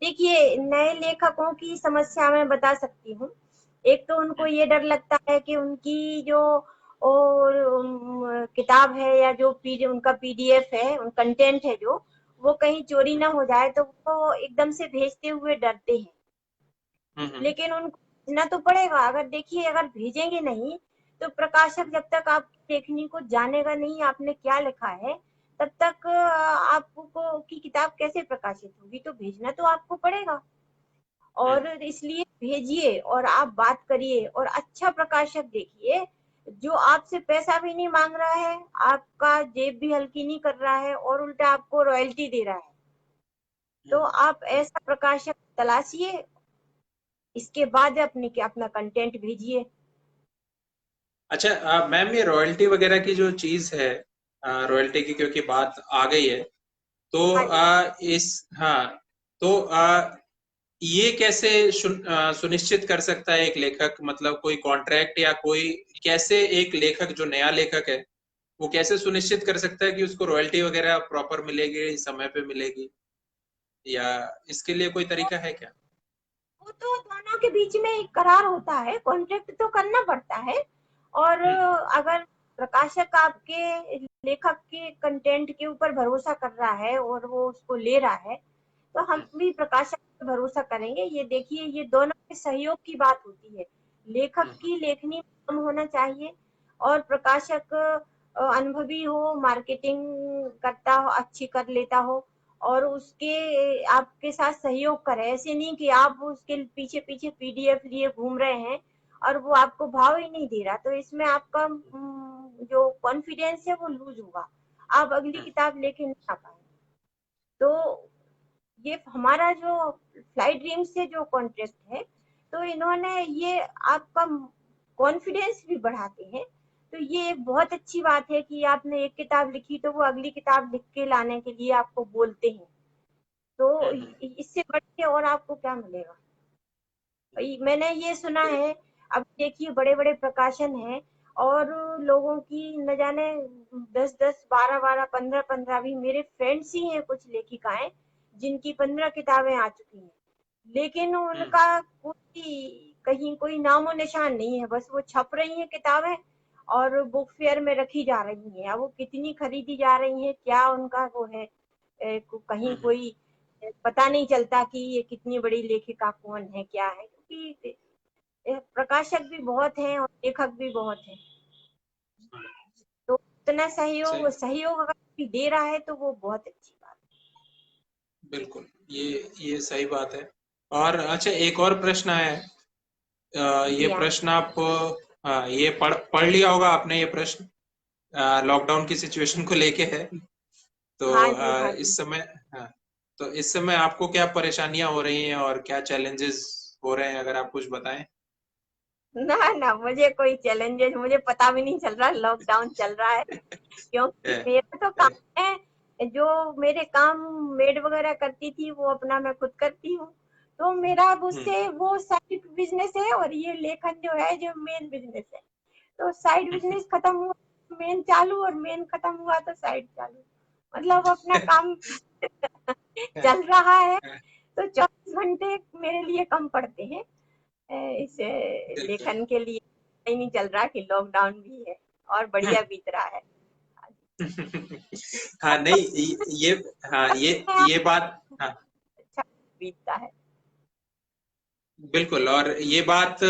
देखिए, नए लेखकों की समस्या मैं बता सकती हूँ। एक तो उनको हम्म ये डर लगता है कि उनकी जो और किताब है, या जो उनका पीडीएफ है, उन कंटेंट है जो, वो कहीं चोरी ना हो जाए, तो वो एकदम से भेजते हुए डरते हैं। हम्म लेकिन उनको भेजना तो पड़ेगा। अगर देखिए, अगर भेजेंगे नहीं, तो प्रकाशक जब तक आपकी लेखनी को जानेगा नहीं आपने क्या लिखा है, तब तक आपको की किताब कैसे प्रकाशित होगी। तो भेजना तो आपको पड़ेगा, और हम्म इसलिए भेजिए, और आप बात करिए, और अच्छा प्रकाशक देखिए जो आपसे पैसा भी नहीं मांग रहा है, आपका जेब भी हल्की नहीं कर रहा है, और उल्टा आपको रॉयल्टी दे रहा है। तो आप हम्म। ऐसा प्रकाशक तलाशिए, इसके बाद अपना कंटेंट भेजिए। अच्छा मैम, ये रॉयल्टी वगैरह की जो चीज है, रॉयल्टी की क्योंकि बात आ गई है, तो हाँ जी। हाँ, तो ये कैसे सुनिश्चित कर सकता है एक लेखक? मतलब कोई कॉन्ट्रैक्ट या कोई, कैसे एक लेखक जो नया लेखक है, वो कैसे सुनिश्चित कर सकता है कि उसको रॉयल्टी वगैरह प्रॉपर मिलेगी, समय पे मिलेगी, या इसके लिए कोई तरीका है क्या? वो तो दोनों के बीच में एक करार होता है, कॉन्ट्रैक्ट तो करना पड़ता है। और हम्म अगर प्रकाशक आपके लेखक के कंटेंट के ऊपर भरोसा कर रहा है और वो उसको ले रहा है, तो हम भी प्रकाशक पर भरोसा करेंगे। ये देखिए, ये दोनों के सहयोग की बात होती है। लेखक की लेखनी कम होना चाहिए और प्रकाशक अनुभवी हो, मार्केटिंग करता हो, अच्छी कर लेता हो और उसके आपके साथ सहयोग करे। ऐसे नहीं कि आप उसके पीछे पीछे पीडीएफ लिए घूम रहे हैं और वो आपको भाव ही नहीं दे रहा, तो इसमें आपका जो कॉन्फिडेंस है वो लूज होगा, आप अगली किताब लेके नहीं आ पाएंगे। तो ये हमारा जो फ्लाइट ड्रीम से जो कॉन्ट्रैक्ट है, तो इन्होंने ये आपका कॉन्फिडेंस भी बढ़ाते हैं। तो ये एक बहुत अच्छी बात है कि आपने एक किताब लिखी तो वो अगली किताब लिख के लाने के लिए आपको बोलते हैं। तो इससे बढ़ के और आपको क्या मिलेगा? मैंने ये सुना है, अब देखिए बड़े बड़े प्रकाशन हैं और लोगों की न जाने 10-10, 12-12, 15-15 भी मेरे फ्रेंड्स ही हैं कुछ लेखिकाएं जिनकी 15 किताबें आ चुकी हैं, लेकिन उनका कोई कहीं कोई नामो निशान नहीं है। बस वो छप रही हैं किताबें और बुक फेयर में रखी जा रही हैं। अब वो कितनी खरीदी जा रही हैं, क्या उनका वो है, कहीं कोई पता नहीं चलता कि ये कितनी बड़ी लेखिका कौन है, क्या है, क्योंकि प्रकाशक भी बहुत हैं और लेखक भी बहुत हैं। तो इतना सहयोग सही, सहयोग अगर कोई दे रहा है तो वो बहुत अच्छी बात बिल्कुल, ये सही बात है। और अच्छा, एक और प्रश्न है। है। ये जी हाँ। प्रश्न आप, हाँ, ये पढ़ लिया होगा आपने ये प्रश्न, लॉकडाउन की सिचुएशन को लेके है। तो हाँ जी, हाँ जी। इस समय, हाँ, तो इस समय आपको क्या परेशानियां हो रही हैं और क्या चैलेंजेस हो रहे हैं, अगर आप कुछ बताएं। ना ना, मुझे कोई चैलेंजेस मुझे पता भी नहीं चल रहा, लॉकडाउन चल रहा है। क्योंकि ए, मेरा तो ए, काम है, जो मेरे काम मेड वगैरह करती थी वो अपना मैं खुद करती हूँ। तो मेरा अब हम्म, उससे वो साइड बिजनेस है और ये लेखन जो है जो मेन बिजनेस है। तो साइड बिजनेस खत्म हुआ तो मेन चालू, और मेन खत्म हुआ तो साइड चालू। मतलब अपना काम चल रहा है। तो 24 घंटे मेरे लिए कम पड़ते हैं इस बिल्कुल। लेखन के लिए। ही नहीं चल रहा कि लॉकडाउन भी है और बढ़िया बीत रहा है। हाँ, नहीं, ये, हाँ, ये बात, हाँ, अच्छा बीतता है। बिल्कुल। और ये बात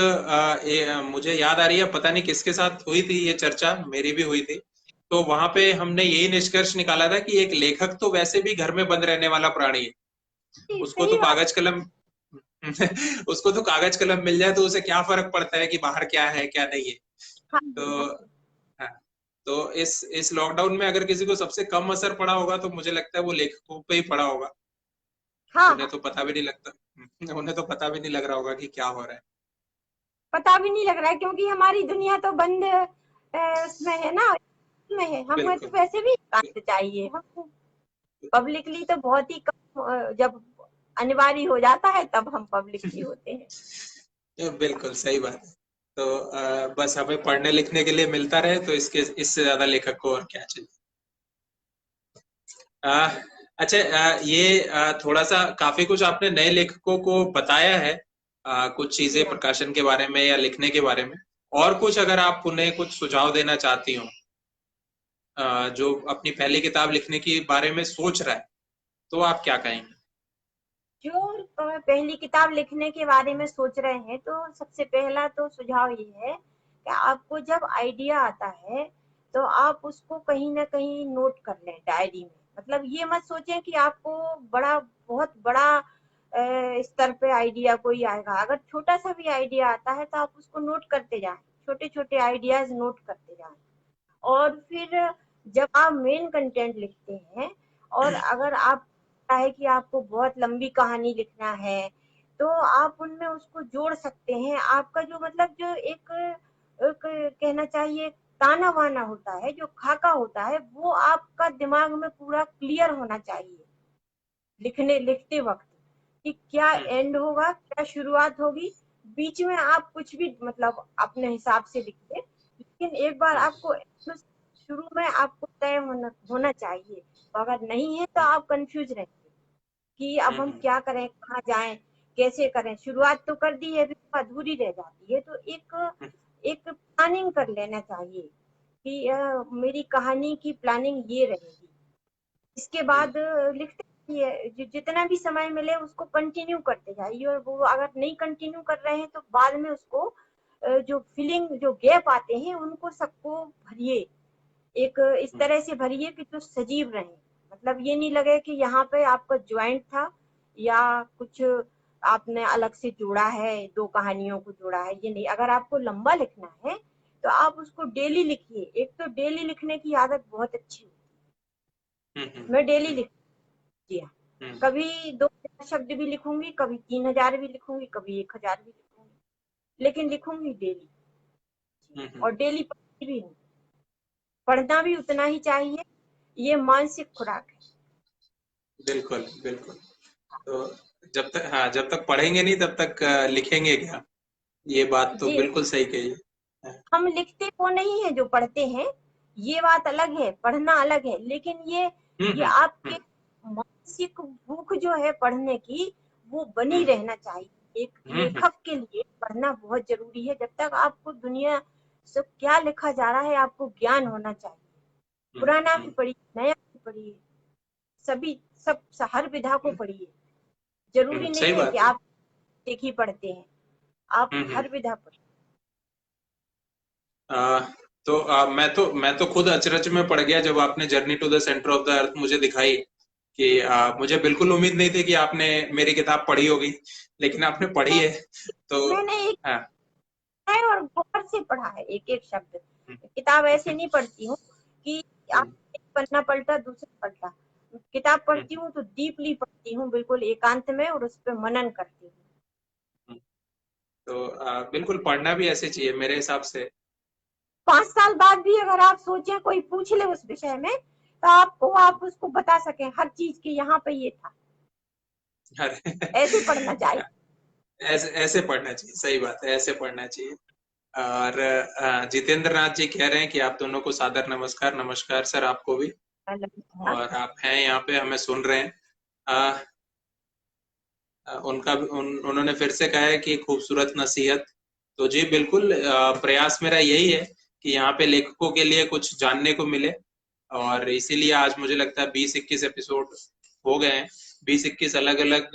मुझे याद आ रही है, पता नहीं किसके साथ हुई थी ये चर्चा, मेरी भी हुई थी। तो वहां पे हमने यही निष्कर्ष निकाला था कि एक लेखक तो वैसे भी घर में बंद रहने वाला प्राणी है। उसको तो सही बात कागज कलम उसको तो कागज कलम मिल जाए तो उसे क्या फर्क पड़ता है कि बाहर क्या है क्या नहीं है। है। हाँ तो जी, हाँ। हाँ, तो इस लॉकडाउन में अगर किसी को सबसे कम असर पड़ा होगा तो मुझे लगता है वो लेखकों पे ही पड़ा होगा। हाँ उन्हें हाँ, तो पता भी नहीं लगता, उन्हें तो पता भी नहीं लग रहा होगा कि क्या हो रहा है। पता भी नहीं लग रहा है क्योंकि हमारी दुनिया तो बंद उसमें है ना, में है। हमें तो बिल्कुल, वैसे भी एकांत चाहिए, हम पब्लिकली तो बहुत ही कम, जब अनिवार्य हो जाता है तब हम पब्लिकली होते हैं। बिल्कुल सही बात है। तो बस हमें पढ़ने लिखने के लिए मिलता रहे तो इसके इससे ज्यादा लेखक को और क्या चाहिए। अ, अच्छा, ये थोड़ा सा काफी कुछ आपने नए लेखकों को बताया है, कुछ जी चीजें हाँ। प्रकाशन के बारे में या लिखने के बारे में। और कुछ अगर आप उन्हें कुछ सुझाव देना चाहती हो, जो अपनी पहली किताब लिखने के बारे में सोच रहा है, तो आप क्या कहेंगे। जो पहली किताब लिखने के बारे में सोच रहे हैं, तो सबसे पहला तो सुझाव ये है कि आपको जब आइडिया आता है तो आप उसको कहीं ना कहीं नोट कर लें डायरी में। मतलब ये मत सोचें कि आपको बड़ा बहुत बड़ा स्तर पे आइडिया कोई आएगा। अगर छोटा सा भी आइडिया आता है तो आप उसको नोट करते जाएं, छोटे छोटे आइडियाज नोट करते जाएं। और फिर जब आप मेन कंटेंट लिखते हैं और अगर आप है कि आपको बहुत लंबी कहानी लिखना है, तो आप उनमें उसको जोड़ सकते हैं। आपका जो मतलब जो एक कहना चाहिए ताना वाना होता है, जो खाका होता है, वो आपका दिमाग में पूरा क्लियर होना चाहिए लिखते वक्त, कि क्या हम्म, एंड होगा, क्या शुरुआत होगी। बीच में आप कुछ भी मतलब अपने हिसाब से लिखिए, लेकिन एक बार हम्म, आपको शुरू में आपको तय होना चाहिए। तो अगर नहीं है तो आप कंफ्यूज रहेंगे कि अब हम हम्म, क्या करें, कहाँ जाएं, कैसे करें। शुरुआत तो कर दी है, अभी तो अधूरी रह जाती है। तो एक एक प्लानिंग कर लेना चाहिए कि मेरी कहानी की प्लानिंग ये रहेगी। इसके बाद लिखते रहिए, जितना भी समय मिले उसको कंटिन्यू करते जाइए, और वो अगर नहीं कंटिन्यू कर रहे हैं तो बाद में उसको जो फीलिंग, जो गैप आते हैं उनको सबको भरिए, एक इस तरह से भरिए कि जो सजीव रहे। मतलब ये नहीं लगे कि यहाँ पे आपका ज्वाइंट था या कुछ आपने अलग से जोड़ा है, दो कहानियों को जोड़ा है, ये नहीं। अगर आपको लंबा लिखना है तो आप उसको डेली लिखिए। एक तो डेली लिखने की आदत बहुत अच्छी होती है। मैं डेली लिख, जी हाँ, कभी 2000 शब्द भी लिखूंगी, कभी 3000 भी लिखूंगी, कभी 1000 भी लिखूंगी, लेकिन लिखूंगी डेली। और डेली पढ़ती भी हूँ, पढ़ना भी उतना ही चाहिए, ये मानसिक खुराक है। बिल्कुल बिल्कुल। तो जब तक, हाँ, जब तक पढ़ेंगे नहीं तब तक लिखेंगे क्या? ये बात तो जी, बिल्कुल सही कही है। हम लिखते वो नहीं है जो पढ़ते हैं, ये बात अलग है, पढ़ना अलग है, लेकिन ये हम्म आपके हम्म मानसिक भूख जो है पढ़ने की, वो बनी हम्म रहना चाहिए। एक हम्म लेखक के लिए पढ़ना बहुत जरूरी है। जब तक आपको दुनिया से क्या लिखा जा रहा है आपको ज्ञान होना चाहिए। हम्म पुराना भी हम्म, पढ़िए, नया भी पढ़िए, सभी सब हर विधा को पढ़िए। जरूरी नहीं सही है कि बात है। आप एक ही पढ़ते हैं, आप हम्म। हर विधा पढ़िए। आ, तो मैं तो खुद अचरज में पड़ गया जब आपने journey to the centre of the earth मुझे दिखाई, कि मुझे बिल्कुल उम्मीद नहीं थी कि आपने मेरी किताब पढ़ी होगी, लेकिन आपने पढ़ी है। तो मैंने एक हाँ। है और गौर से पढ़ा है एक एक शब्द। हम्म किताब ऐसे नहीं पढ़ती हूँ कि आप हम्म एक पन्ना पलटा दूसरा पलटा। किताब हम्म पढ़ती हूँ तो डीपली पढ़ती हूँ, बिल्कुल एकांत में, और उस पर मनन करती हूँ। हम्म। तो बिल्कुल पढ़ना भी ऐसे चाहिए मेरे हिसाब से। 5 साल बाद भी अगर आप सोचें, कोई पूछ ले उस विषय में, तो आपको आप उसको बता सकें हर चीज के यहाँ पे ये था। ऐसे पढ़ना चाहिए। ऐसे ऐसे पढ़ना चाहिए, सही बात है, ऐसे पढ़ना चाहिए। और जितेंद्र नाथ जी कह रहे हैं कि आप दोनों को सादर नमस्कार। नमस्कार सर, आपको भी। और आप हैं यहाँ पे, हमें सुन रहे हैं। अ, उन्होंने फिर से कहा है कि खूबसूरत नसीहत। तो जी बिल्कुल, प्रयास मेरा यही है कि यहाँ पे लेखकों के लिए कुछ जानने को मिले। और इसीलिए आज मुझे लगता है 20-21 एपिसोड हो गए हैं, 20-21 अलग अलग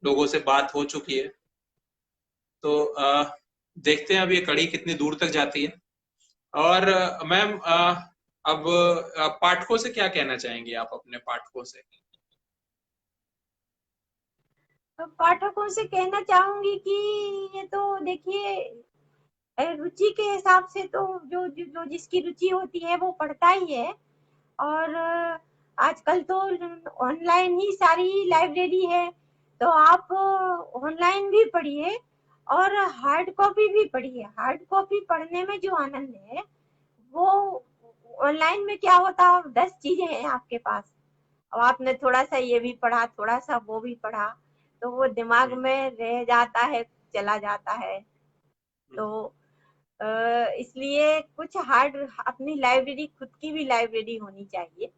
लोगों से बात हो चुकी है। तो देखते हैं अब ये कड़ी कितनी दूर तक जाती है। और मैम, अब पाठकों से क्या कहना चाहेंगे आप, अपने पाठकों से? तो पाठकों से कहना चाहूंगी कि ये तो देखिए, रुचि के हिसाब से तो जो जिसकी रुचि होती है वो पढ़ता ही है। और आजकल तो ऑनलाइन ही सारी लाइब्रेरी है, तो आप ऑनलाइन भी पढ़िए और हार्ड कॉपी भी पढ़िए। हार्ड कॉपी पढ़ने में जो आनंद है वो ऑनलाइन में क्या होता है, 10 चीजें हैं आपके पास, अब आपने थोड़ा सा ये भी पढ़ा, थोड़ा सा वो भी पढ़ा, तो वो दिमाग हम्म, में रह जाता है, चला जाता है। हम्म, तो इसलिए कुछ हार्ड, अपनी लाइब्रेरी, खुद की भी लाइब्रेरी होनी चाहिए,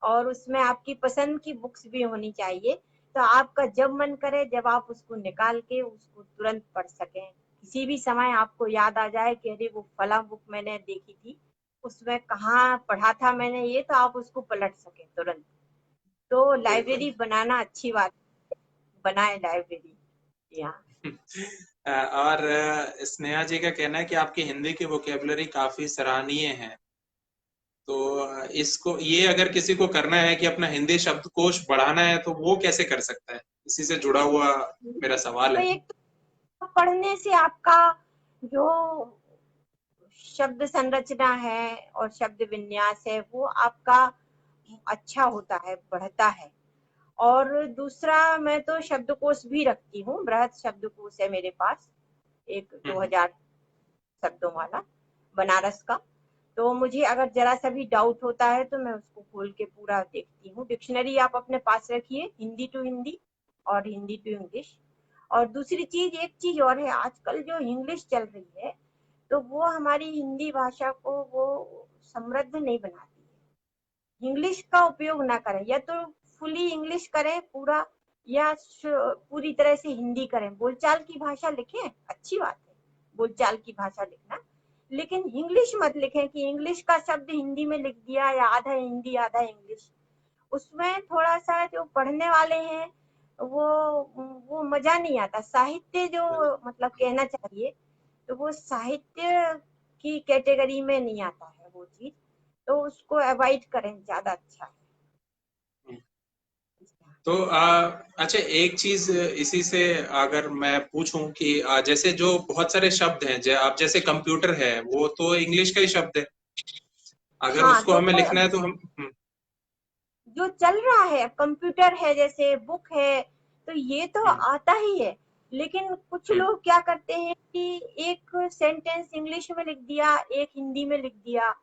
और उसमें आपकी पसंद की बुक्स भी होनी चाहिए। तो आपका जब मन करे, जब आप उसको निकाल के उसको तुरंत पढ़ सकें। किसी भी समय आपको याद आ जाए कि अरे वो फला बुक मैंने देखी थी, उसमें कहाँ पढ़ा था मैंने ये, तो आप उसको पलट सकें तुरंत। तो बिल्कुल। लाइब्रेरी बनाना अच्छी बात, बनाए लाइब्रेरी। यहाँ और स्नेहा जी का कहना है कि आपकी हिंदी की वोकेबलरी काफी सराहनीय है। तो इसको, ये अगर किसी को करना है कि अपना हिंदी शब्दकोश बढ़ाना है, तो वो कैसे कर सकता है? इसी से जुड़ा हुआ मेरा सवाल तो है। एक तो पढ़ने से आपका जो शब्द संरचना है और शब्द विन्यास है वो आपका अच्छा होता है, बढ़ता है। और दूसरा, मैं तो शब्दकोश भी रखती हूँ, बृहद शब्दकोश है मेरे पास, एक हम्म 2000 शब्दों वाला, बनारस का। तो मुझे अगर जरा सा भी डाउट होता है तो मैं उसको खोल के पूरा देखती हूँ। डिक्शनरी आप अपने पास रखिए, हिंदी टू हिंदी और हिंदी टू इंग्लिश। और दूसरी चीज, एक चीज और है, आजकल जो इंग्लिश चल रही है तो वो हमारी हिंदी भाषा को वो समृद्ध नहीं बनाती है। इंग्लिश का उपयोग ना करें, या तो फुली इंग्लिश करें पूरा, या पूरी तरह से हिंदी करें। बोलचाल की भाषा लिखें, अच्छी बात है बोलचाल की भाषा लिखना, लेकिन इंग्लिश मत लिखें कि इंग्लिश का शब्द हिंदी में लिख दिया या आधा हिंदी आधा इंग्लिश। उसमें थोड़ा सा जो पढ़ने वाले हैं वो वो मजा नहीं आता। साहित्य जो मतलब कहना चाहिए तो वो साहित्य की कैटेगरी में नहीं आता है वो चीज, तो उसको अवॉइड करें ज्यादा अच्छा है। तो अच्छा, एक चीज इसी से अगर मैं पूछूं कि जैसे जो बहुत सारे शब्द हैं, आप जैसे कंप्यूटर है, वो तो इंग्लिश का ही शब्द है। अगर हाँ उसको तो हमें लिखना है तो हम जो चल रहा है कंप्यूटर है जैसे बुक है तो ये तो हम्म, आता ही है। लेकिन कुछ हम्म, लोग क्या करते हैं कि एक सेंटेंस इंग्लिश में लिख दिया एक हिंदी में लिख दिया।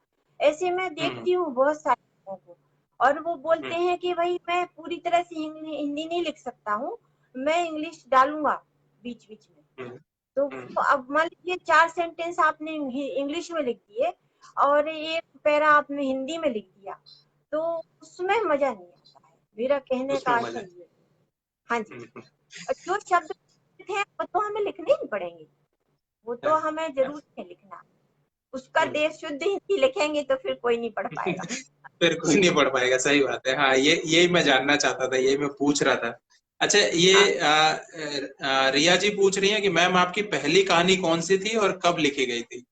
ऐसे मैं हम्म, देखती हूँ बहुत सारे लोगों को, और वो बोलते हम्म, हैं कि भाई मैं पूरी तरह से हिंदी नहीं लिख सकता हूँ, मैं इंग्लिश डालूंगा बीच बीच में। हम्म, तो हम्म, अब मान लीजिए 4 सेंटेंस आपने इंग्लिश में लिख दिए और एक पैरा आपने हिंदी में लिख दिया, तो उसमें मजा नहीं आता है। मेरा कहने का उसमें आशय मजा ये है। हाँ जी। है। और जो शब्द थे वो तो हमें लिखने ही पड़ेंगे, वो तो हमें जरूर है लिखना। उसका हम्म। देश शुद्ध हिंदी लिखेंगे तो फिर कोई नहीं पढ़ पाएगा। फिर कोई नहीं पढ़ पाएगा, सही बात है। हाँ, ये यही मैं जानना चाहता था, यही मैं पूछ रहा था। अच्छा, हाँ ये रिया जी पूछ रही हैं कि मैम आपकी पहली कहानी कौन सी थी और कब लिखी गई थी?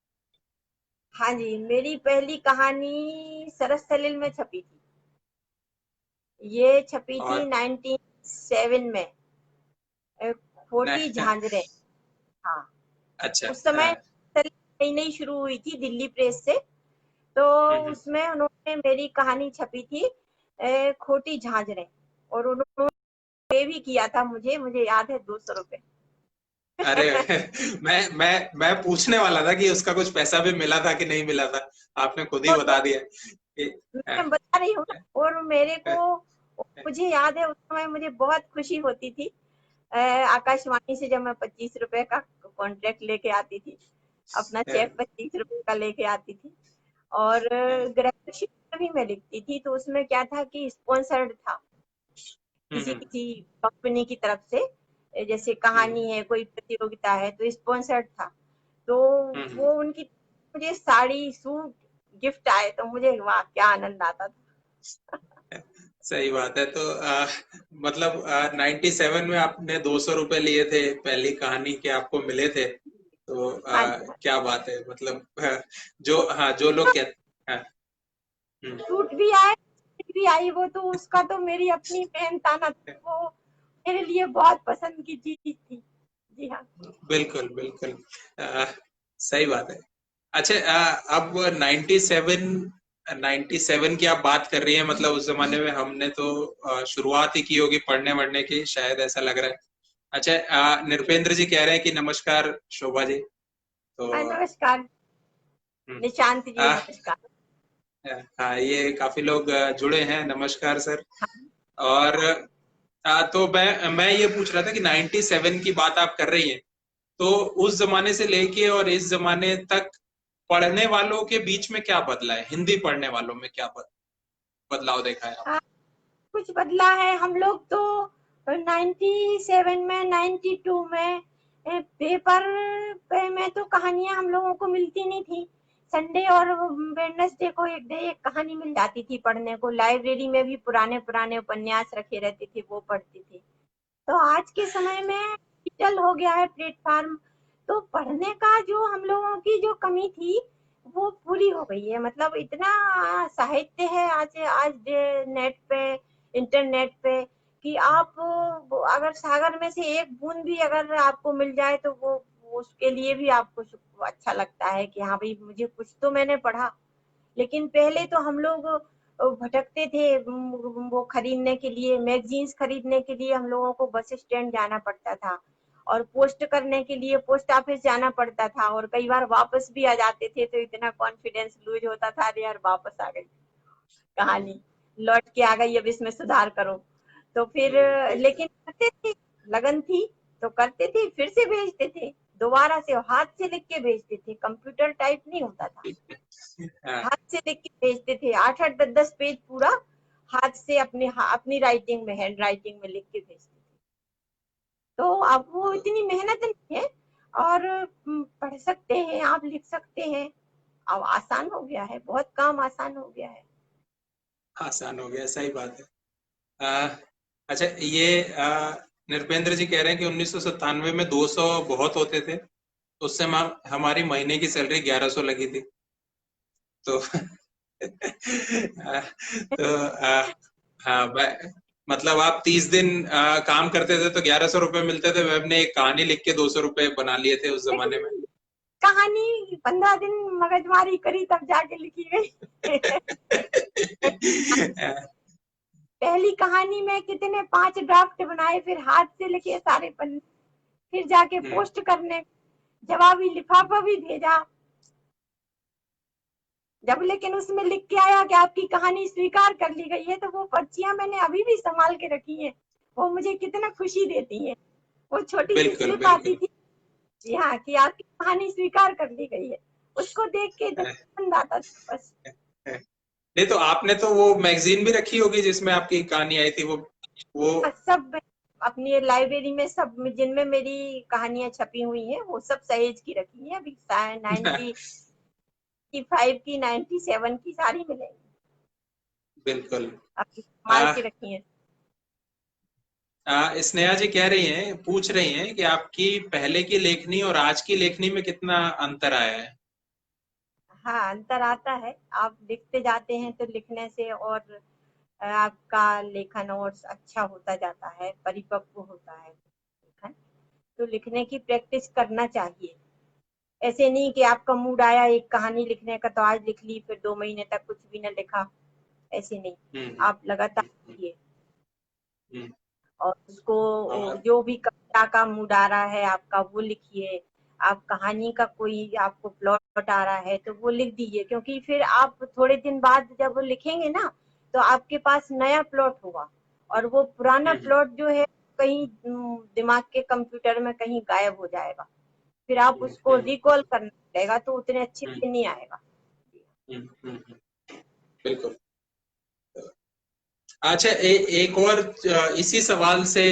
हाँ जी, मेरी पहली कहानी सरस सलील में छपी थी। ये छपी थी और 1907 में। खोटी नहीं, झांझरें। हाँ, अच्छा, उस समय हाँ, नई नई शुरू हुई थी दिल्ली प्रेस से, तो हम्म, उसमें उन्होंने मेरी कहानी छपी थी खोटी झांझरें। और उन्होंने पे भी किया था मुझे मुझे याद है 200 रुपए। अरे मैं पूछने वाला था कि उसका कुछ पैसा भी मिला था कि नहीं मिला था। आपने खुद ही तो बता दिया कि मैं बता रही हूँ ना, और मेरे को मुझे याद है उस समय मुझे बहुत खुशी होती थी। आकाशवाणी से जब मैं 25 रुपए का कॉन्ट्रैक्ट लेके आती थी, अपना चेक 25 रुपए का लेके आती थी। और ग्रेजुएशन में भी मैं लिखती थी तो उसमें क्या था कि स्पॉन्सर्ड था किसी हम्म, किसी कंपनी की तरफ से। जैसे हम्म, कहानी है कोई प्रतियोगिता है तो स्पॉन्सर्ड था। तो हम्म, वो उनकी मुझे साड़ी सूट गिफ्ट आए तो मुझे वाह क्या आनंद आता था। सही बात है। तो मतलब 97 में आपने 200 रुपए लिए थे पहली कहानी के, आपको मिले थे। तो हाँ जी हाँ। क्या बात है, मतलब जो, हाँ, जो लोग कहते हैं। हम्म, सूट भी आए भी आई, वो तो उसका तो मेरी अपनी मेहनताना थी, वो मेरे लिए बहुत पसंद की चीज थी। जी हाँ। बिल्कुल बिल्कुल, अ, सही बात है। अच्छा, अब 97 की आप बात कर रही हैं, मतलब उस जमाने में हमने तो शुरुआत ही की होगी पढ़ने वढ़ने की, शायद ऐसा लग रहा है। अच्छा, नृपेंद्र जी कह रहे हैं कि नमस्कार शोभा जी। तो नमस्कार हम्म, निशांत जी, आ, नमस्कार। हाँ, ये काफी लोग जुड़े हैं, नमस्कार सर। हाँ और तो मैं ये पूछ रहा था कि 97 की बात आप कर रही हैं, तो उस जमाने से लेके और इस जमाने तक पढ़ने वालों के बीच में क्या बदला है? हिंदी पढ़ने वालों में क्या बदलाव देखा है आप? हाँ, कुछ बदला है। हम लोग तो 97 में 92 में पेपर पे में तो कहानियां हम लोगों को मिलती नहीं थी। संडे और वेडनेसडे को एक डे एक कहानी मिल जाती थी पढ़ने को। लाइब्रेरी में भी पुराने पुराने उपन्यास रखे रहते थे, वो पढ़ती थी। तो आज के समय में डिजिटल हो गया है प्लेटफॉर्म, तो पढ़ने का जो हम लोगों की जो कमी थी वो पूरी हो गई है। मतलब इतना साहित्य है आज आज नेट पे इंटरनेट पे कि आप अगर सागर में से एक बूंद भी अगर आपको मिल जाए तो वो उसके लिए भी आपको अच्छा लगता है कि हाँ भाई मुझे कुछ तो मैंने पढ़ा। लेकिन पहले तो हम लोग भटकते थे वो खरीदने के लिए, मैगजीन्स खरीदने के लिए हम लोगों को बस स्टैंड जाना पड़ता था, और पोस्ट करने के लिए पोस्ट ऑफिस जाना पड़ता था, और कई बार वापस भी आ जाते थे तो इतना कॉन्फिडेंस लूज होता था, अरे यार वापस आ गई कहानी, लौट के आ गई, अब इसमें सुधार करो। तो फिर बिल्कुल। लेकिन करते थे, लगन थी तो करते थे, फिर से भेजते थे, दोबारा से हाथ से लिख के भेजते थे, कंप्यूटर टाइप नहीं होता था। हाँ, हाथ से लिख के भेजते थे, 8 8 10 10 पेज पूरा हाथ से अपनी राइटिंग में हैंड राइटिंग में लिख के भेजते थे। तो अब वो तो इतनी मेहनत नहीं है, और पढ़ सकते हैं आप, लिख सकते हैं। अब आसान हो गया है, बहुत काम आसान हो गया है। आसान हो गया, सही बात है। आ, अच्छा, ये नृपेंद्र जी कह रहे हैं कि 1997 में 200 बहुत होते थे, उस समय हमारी महीने की सैलरी 1100 लगी थी। तो तो हाँ, मतलब आप 30 दिन काम करते थे तो 1100 रुपये मिलते थे। हमने एक कहानी लिख के 200 रुपये बना लिए थे उस जमाने में। लेकिन कहानी 15 दिन मगजमारी करी तब जाके लिखी गई। पहली कहानी में कितने 5 ड्राफ्ट बनाए, फिर हाथ से लिखे सारे पन्ने, फिर जाके पोस्ट करने, जवाबी लिफाफा भी भेजा। जब लेकिन उसमें लिख के आया कि आपकी कहानी स्वीकार कर ली गई है, तो वो पर्चियां मैंने अभी भी संभाल के रखी हैं। वो मुझे कितना खुशी देती हैं। वो छोटी सी बिल्कुल, स्लिप आती बिल्कुल। थी, जी हाँ, कि आपकी कहानी स्वीकार कर ली गई है। उसको देख के इतना आनंद आता था बस। नहीं तो आपने तो वो मैगजीन भी रखी होगी जिसमें आपकी कहानी आई थी, वो सब अपनी लाइब्रेरी में, सब जिनमें मेरी कहानियां छपी हुई हैं, वो सब सहेज की रखी हैं। अभी 95 की, 97 की सारी मिलेंगी, बिल्कुल। अभी आ, संभाल के रखी हैं। स्नेहा जी कह रही हैं, पूछ रही हैं कि आपकी पहले की लेखनी और आज की लेखनी में कितना अंतर आया है। हाँ, अंतर आता है। आप लिखते जाते हैं तो लिखने से और आपका लेखन और अच्छा होता जाता है, परिपक्व होता है लेखन। तो लिखने की प्रैक्टिस करना चाहिए। ऐसे नहीं कि आपका मूड आया एक कहानी लिखने का तो आज लिख ली, फिर 2 महीने तक कुछ भी न लिखा, ऐसे नहीं। हम्म, आप लगातार हम्म, लिखिए, हम्म, और उसको और जो भी कविता का मूड आ रहा है आपका वो लिखिए। आप कहानी का कोई आपको प्लॉट आ रहा है तो वो लिख दीजिए, क्योंकि फिर आप थोड़े दिन बाद जब वो लिखेंगे ना, तो आपके पास नया प्लॉट होगा, और वो पुराना हम्म, प्लॉट जो है कहीं दिमाग के कंप्यूटर में कहीं गायब हो जाएगा। फिर आप हम्म, उसको रिकॉल करना पड़ेगा, तो उतने अच्छे हम्म, से नहीं आएगा। बिल्कुल। अच्छा, एक और इसी सवाल से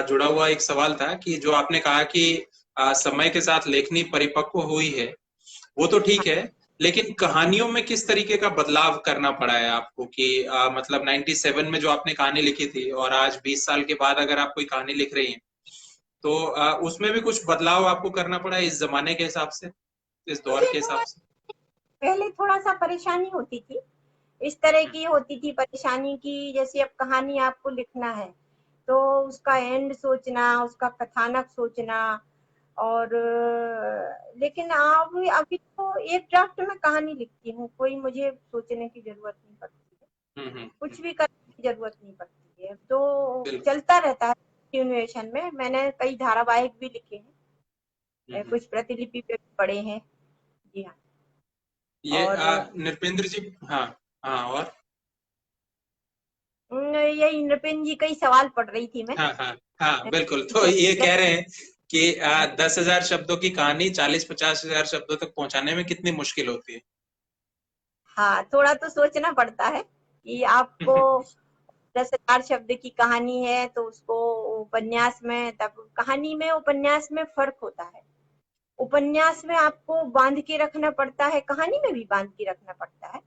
जुड़ा हुआ एक सवाल था कि जो आपने कहा कि समय के साथ लेखनी परिपक्व हुई है, वो तो ठीक है, लेकिन कहानियों में किस तरीके का बदलाव करना पड़ा है आपको कि मतलब 97 में जो आपने कहानी लिखी थी और आज 20 साल के बाद अगर आप कोई कहानी लिख रही हैं, तो उसमें भी कुछ बदलाव आपको करना पड़ा है इस जमाने के हिसाब से, इस दौर मुझे के हिसाब थोड़ा, से। पहले थोड़ा सा परेशानी होती थी, इस तरह की होती थी परेशानी की, जैसे अब कहानी आपको लिखना है तो उसका एंड सोचना, उसका कथानक सोचना, और लेकिन अब अभी तो एक ड्राफ्ट में कहानी लिखती हूँ, कोई मुझे सोचने की जरूरत नहीं पड़ती है, हम्म, कुछ भी करने की जरूरत नहीं पड़ती है, तो बिल्कुल। चलता रहता है। कंटिन्यूएशन में मैंने कई धारावाहिक भी लिखे हैं, हम्म, कुछ प्रतिलिपि पे भी पढ़े हैं। जी हाँ। ये और नृपेंद्र जी, हाँ, हाँ, और यही नृपेंद्र जी का ही सवाल पढ़ रही थी मैं। हाँ, हाँ, हाँ, बिल्कुल। तो ये कह रहे हैं कि 10,000 शब्दों की कहानी 40-50 हजार शब्दों तक पहुंचाने में कितनी मुश्किल होती है। हाँ, थोड़ा तो सोचना पड़ता है कि आपको 10,000 शब्द की कहानी है तो उसको उपन्यास में, तब कहानी में उपन्यास में फर्क होता है। उपन्यास में आपको बांध के रखना पड़ता है, कहानी में भी बांध के रखना पड़ता है,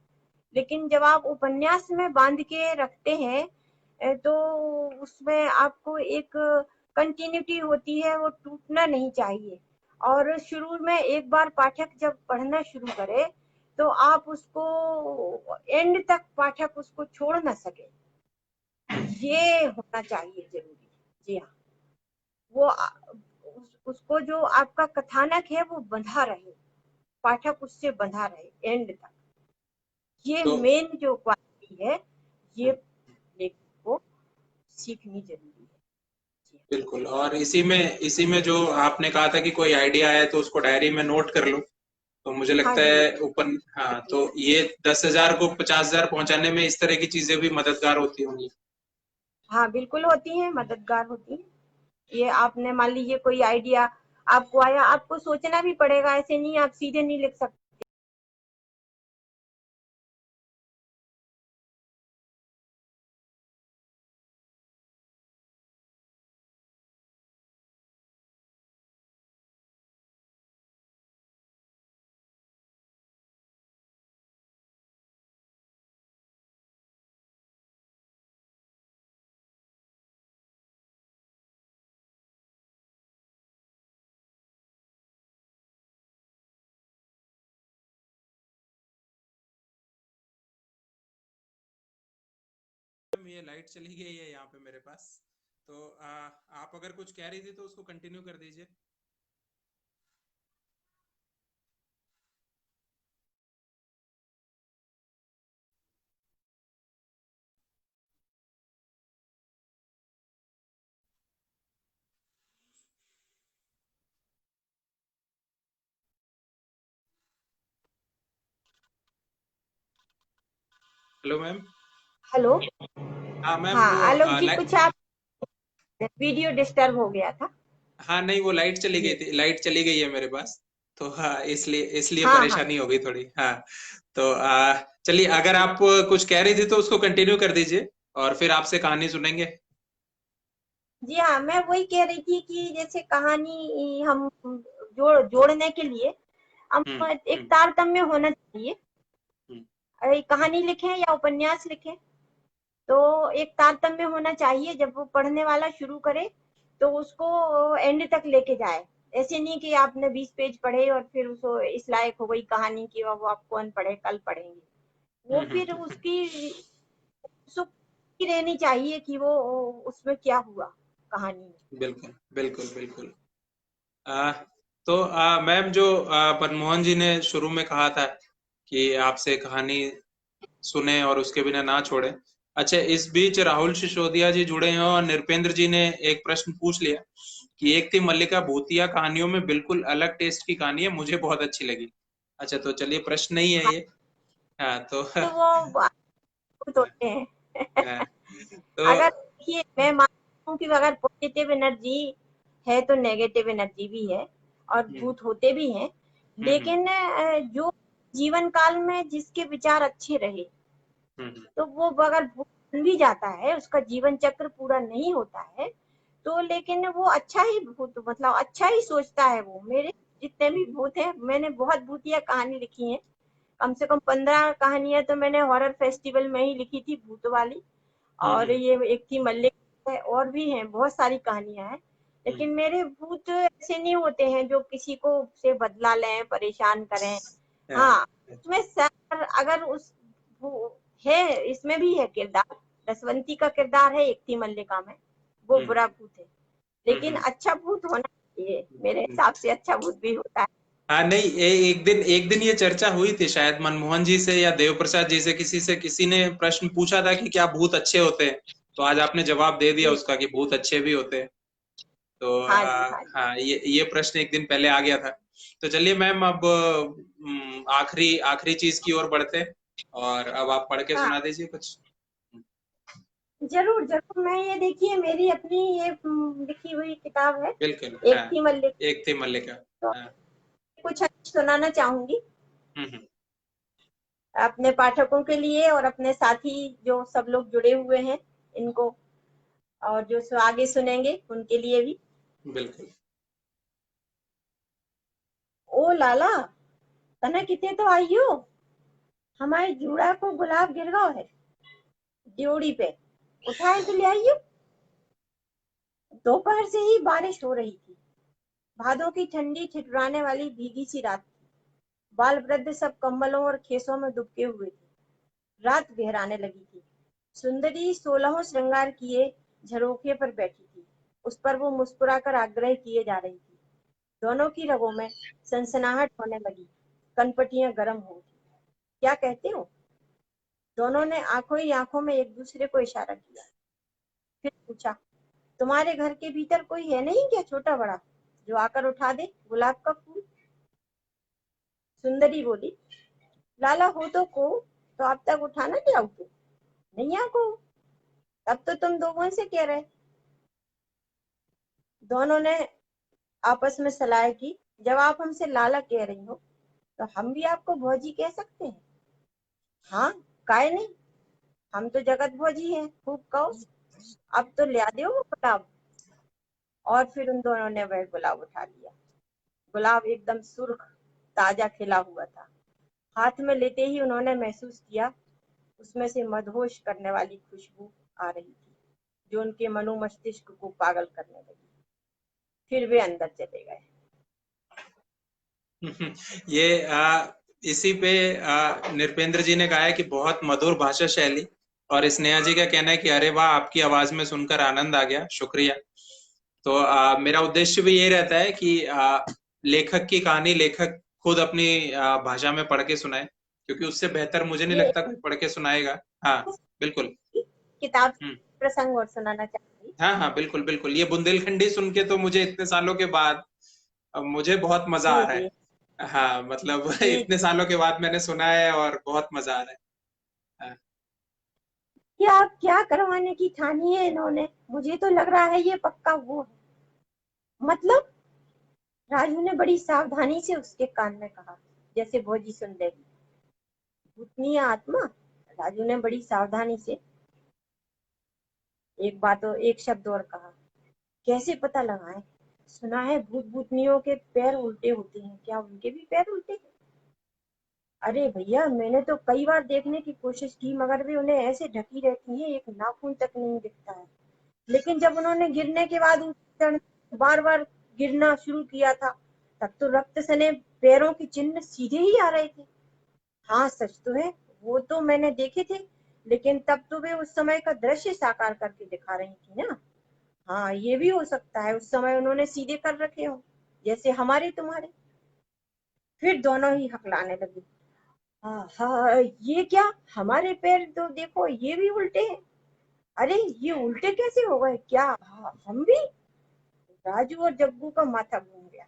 लेकिन जब आप उपन्यास में बांध के रखते हैं तो उसमें आपको एक कंटिन्यूटी होती है, वो टूटना नहीं चाहिए। और शुरू में एक बार पाठक जब पढ़ना शुरू करे तो आप उसको एंड तक पाठक उसको छोड़ ना सके, ये होना चाहिए जरूरी। जी हाँ, वो उसको जो आपका कथानक है वो बंधा रहे, पाठक उससे बंधा रहे एंड तक। ये तो मेन जो क्वालिटी है, ये लेखक को सीखनी जरूरी है। जी बिल्कुल। और इसी में जो आपने कहा था कि कोई आइडिया आया तो उसको डायरी में नोट कर लो, तो मुझे हाँ लगता जी, है हाँ, तो ये 10,000 को 50,000 पहुंचाने में इस तरह की चीजें भी मददगार होती होंगी। हाँ बिल्कुल होती है, मददगार होती है। ये आपने मान लीजिए कोई आइडिया आपको आया, आपको सोचना भी पड़ेगा, ऐसे नहीं आप सीधे नहीं लिख सकते। मैम ये लाइट चली गई है यहाँ पे मेरे पास, तो आप अगर कुछ कह रही थी तो उसको कंटिन्यू कर दीजिए। Hello ma'am. हेलो। हाँ मैम, हाँ वो आलोक जी, लाइट, कुछ आप वीडियो डिस्टर्ब हो गया था। हाँ नहीं वो लाइट चली गई जी। थी, लाइट चली गई है मेरे पास, तो हाँ इसलिए इसलिए हाँ हाँ परेशानी हो गई थोड़ी। हाँ तो चलिए, अगर आप कुछ कह रही थी तो उसको कंटिन्यू कर दीजिए और फिर आपसे कहानी सुनेंगे। जी। हाँ, मैं वही कह रही थी कि जैसे कहानी हम जोड़ने के लिए हम हम्म। एक हम्म। तारतम्य होना चाहिए। हम्म। कहानी लिखें या उपन्यास लिखें, तो एक तारतम्य होना चाहिए। जब वो पढ़ने वाला शुरू करे तो उसको एंड तक लेके जाए। ऐसे नहीं कि आपने 20 पेज पढ़े और फिर उसको इस लायक हो गई कहानी की और वो आप कौन पढ़े, कल पढ़ेंगे। वो हम्म। फिर उसकी उत्सुक रहनी चाहिए कि वो उसमें क्या हुआ कहानी में। बिल्कुल बिल्कुल बिल्कुल। आ, तो मैम, जो मनमोहन जी ने शुरू में कहा था कि आपसे कहानी सुने और उसके बिना ना छोड़े। अच्छा, इस बीच राहुल सिसोदिया जी जुड़े हैं और नृपेंद्र जी ने एक प्रश्न पूछ लिया कि एक थी मल्लिका भूतिया कहानियों में बिल्कुल अलग टेस्ट की कहानी है, मुझे बहुत अच्छी लगी। अच्छा तो चलिए, प्रश्न नहीं है हाँ, ये। हाँ तो तो वो बहुत होते हैं। हाँ, तो अगर देखिए, मैं मानती हूँ कि अगर पॉजिटिव एनर्जी है तो नेगेटिव एनर्जी भी है और हम्म। भूत होते भी हैं। हम्म। लेकिन जो जीवन काल में जिसके विचार अच्छे रहे, हम्म। तो वो अगर भूत बन भी जाता है, उसका जीवन चक्र पूरा नहीं होता है, तो लेकिन वो अच्छा ही भूत, मतलब अच्छा ही सोचता है। वो मेरे जितने भी भूत हैं, मैंने बहुत भूतिया कहानी लिखी है। कम से कम 15 कहानियां तो मैंने हॉरर फेस्टिवल में ही लिखी थी, भूत वाली। और हम्म। ये एक थी मल्लिक है, और भी हैं, बहुत सारी कहानियां हैं। हम्म। लेकिन मेरे भूत ऐसे नहीं होते हैं जो किसी को से बदला लें, परेशान करें। हाँ, हाँ, उसमें सर अगर उस है, इसमें भी है किरदार। रसवंती का किरदार है एक थी मल्लिका में, वो हम्म। बुरा भूत है। लेकिन हम्म। अच्छा भूत होना चाहिए, मेरे हम्म। हिसाब से अच्छा भूत भी होता है। हाँ नहीं, एक दिन ये चर्चा हुई थी शायद मनमोहन जी से या देव प्रसाद जी से, किसी से किसी ने प्रश्न पूछा था कि क्या भूत अच्छे होते हैं, तो आज आपने जवाब दे दिया जी। उसका कि भूत अच्छे भी होते हैं। तो हाँ जी, हाँ जी। हाँ, ये प्रश्न एक दिन पहले आ गया था। तो चलिए मैम, अब आखिरी आखिरी चीज की ओर बढ़ते हैं, और अब आप पढ़ के हाँ, सुना दीजिए कुछ। जरूर जरूर। मैं ये देखिए, मेरी अपनी ये लिखी हुई किताब है, बिल्कुल हाँ। एक थी मल्लिक। एक थी मल्लिका। तो हाँ। कुछ सुनाना चाहूंगी हम्म। अपने पाठकों के लिए और अपने साथी जो सब लोग जुड़े हुए हैं इनको, और जो आगे सुनेंगे उनके लिए भी। बिल्कुल। ओ लाला, तने किते तो आइयो, हमारे जूड़ा को गुलाब गिर गयो है ड्योड़ी पे, उठाए तो ले आइयो। दोपहर से ही बारिश हो रही थी। भादों की ठंडी ठिठुराने वाली भीगी सी रात थी। बाल वृद्ध सब कंबलों और खेसों में दुबके हुए थे। रात गहराने लगी थी। सुंदरी 16 श्रृंगार किए झरोखे पर बैठी थी। उस पर वो मुस्कुराकर आग्रह किए जा रही थी। दोनों की रगों में सनसनाहट होने लगी, कनपटियां गर्म हो उठी। क्या कहते हो? दोनों ने आंखों ही आंखों में एक दूसरे को इशारा किया। फिर पूछा, तुम्हारे घर के भीतर कोई है नहीं क्या, छोटा बड़ा, जो आकर उठा दे गुलाब का फूल? सुंदरी बोली, लाला हो तो अब तक उठाना क्या उठे? नहीं आको, तब तो तुम दो से कह रहे। दोनों ने आपस में सलाह की, जब आप हमसे लाला कह रही हो तो हम भी आपको भौजी कह सकते हैं। हाँ, काहे नहीं, हम तो जगत भौजी हैं, खूब कहो। अब तो ले आ दो वो गुलाब। और फिर उन दोनों ने वह गुलाब उठा लिया। गुलाब एकदम सुर्ख ताजा खिला हुआ था। हाथ में लेते ही उन्होंने महसूस किया, उसमें से मदहोश करने वाली खुशबू आ रही थी, जो उनके मनो मस्तिष्क को पागल करने लगी। फिर वे अंदर चले गए। ये इसी पे नृपेंद्र जी ने कहा है कि बहुत मधुर भाषा शैली, और स्नेहा जी का कहना है कि अरे वाह, आपकी आवाज में सुनकर आनंद आ गया, शुक्रिया। तो मेरा उद्देश्य भी यही रहता है कि लेखक की कहानी लेखक खुद अपनी भाषा में पढ़ के सुनाए, क्योंकि उससे बेहतर मुझे नहीं ये लगता कोई पढ़ के सुनाएगा। हाँ, बिल्कुल। किताब से हम्म। प्रसंग और सुनाना चाहूंगी। हाँ हाँ, बिल्कुल बिल्कुल, ये बुंदेलखंडी सुन के तो मुझे इतने सालों के बाद मुझे बहुत मजा आ जी रहा जी है। हाँ, मतलब जी। इतने सालों के बाद मैंने सुना है और बहुत मजा आ रहा है। हाँ। क्या क्या करवाने की ठानी है इन्होंने, मुझे तो लग रहा है ये पक्का वो है। मतलब राजू ने बड़ी सावधानी से उसके कान में कहा, जैसे भोजी सुन ले। भूतनी आत्मा, राजू ने बड़ी सावधानी से एक बात और एक शब्द और कहा। कैसे पता लगाए? सुना है भूत भूतनियों के पैर उल्टे होते हैं, क्या उनके भी पैर उल्टे हैं? अरे भैया, मैंने तो कई बार देखने की कोशिश की, मगर वे उन्हें ऐसे ढकी रहती हैं, एक नाखून तक नहीं दिखता है। लेकिन जब उन्होंने गिरने के बाद बार बार गिरना शुरू किया था, तब तो रक्त सने पैरों के चिन्ह सीधे ही आ रहे थे। हाँ सच तो है, वो तो मैंने देखे थे, लेकिन तब तो वे उस समय का दृश्य साकार करके दिखा रही थी ना। हाँ, ये भी हो सकता है उस समय उन्होंने सीधे कर रखे हो, जैसे हमारे तुम्हारे। फिर दोनों ही हकलाने लगे। हाँ हाँ, ये क्या, हमारे पैर तो देखो ये भी उल्टे हैं। अरे ये उल्टे कैसे हो गए, क्या हम भी? राजू और जग्गू का माथा घूम गया।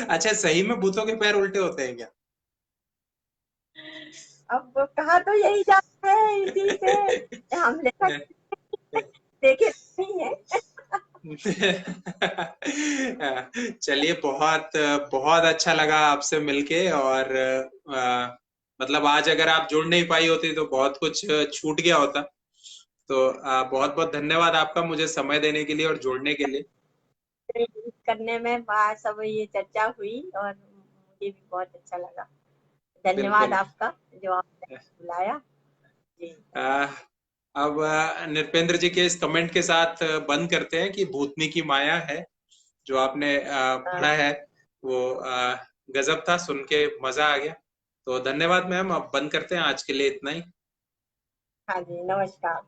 अच्छा, सही में भूतों के पैर उल्टे होते हैं क्या? अब कहा तो यही जाता है इसी से, हम लेखक देखे नहीं है। चलिए, बहुत बहुत अच्छा लगा आपसे मिलके। और मतलब आज अगर आप जुड़ नहीं पाई होती तो बहुत कुछ छूट गया होता। तो बहुत बहुत धन्यवाद आपका मुझे समय देने के लिए और जोड़ने के लिए। करने में बात सब ये चर्चा हुई और मुझे भी बहुत अच्छा लगा। धन्यवाद बिल्कुल। आपका जो आपने बुलाया। जी अ, धन्यवाद। अब नृपेंद्र जी के इस कमेंट के साथ बंद करते हैं कि भूतनी की माया है, जो आपने हाँ पढ़ा है वो गजब था, सुन के मजा आ गया। तो धन्यवाद मैम, अब बंद करते हैं, आज के लिए इतना ही। हाँ जी, नमस्कार।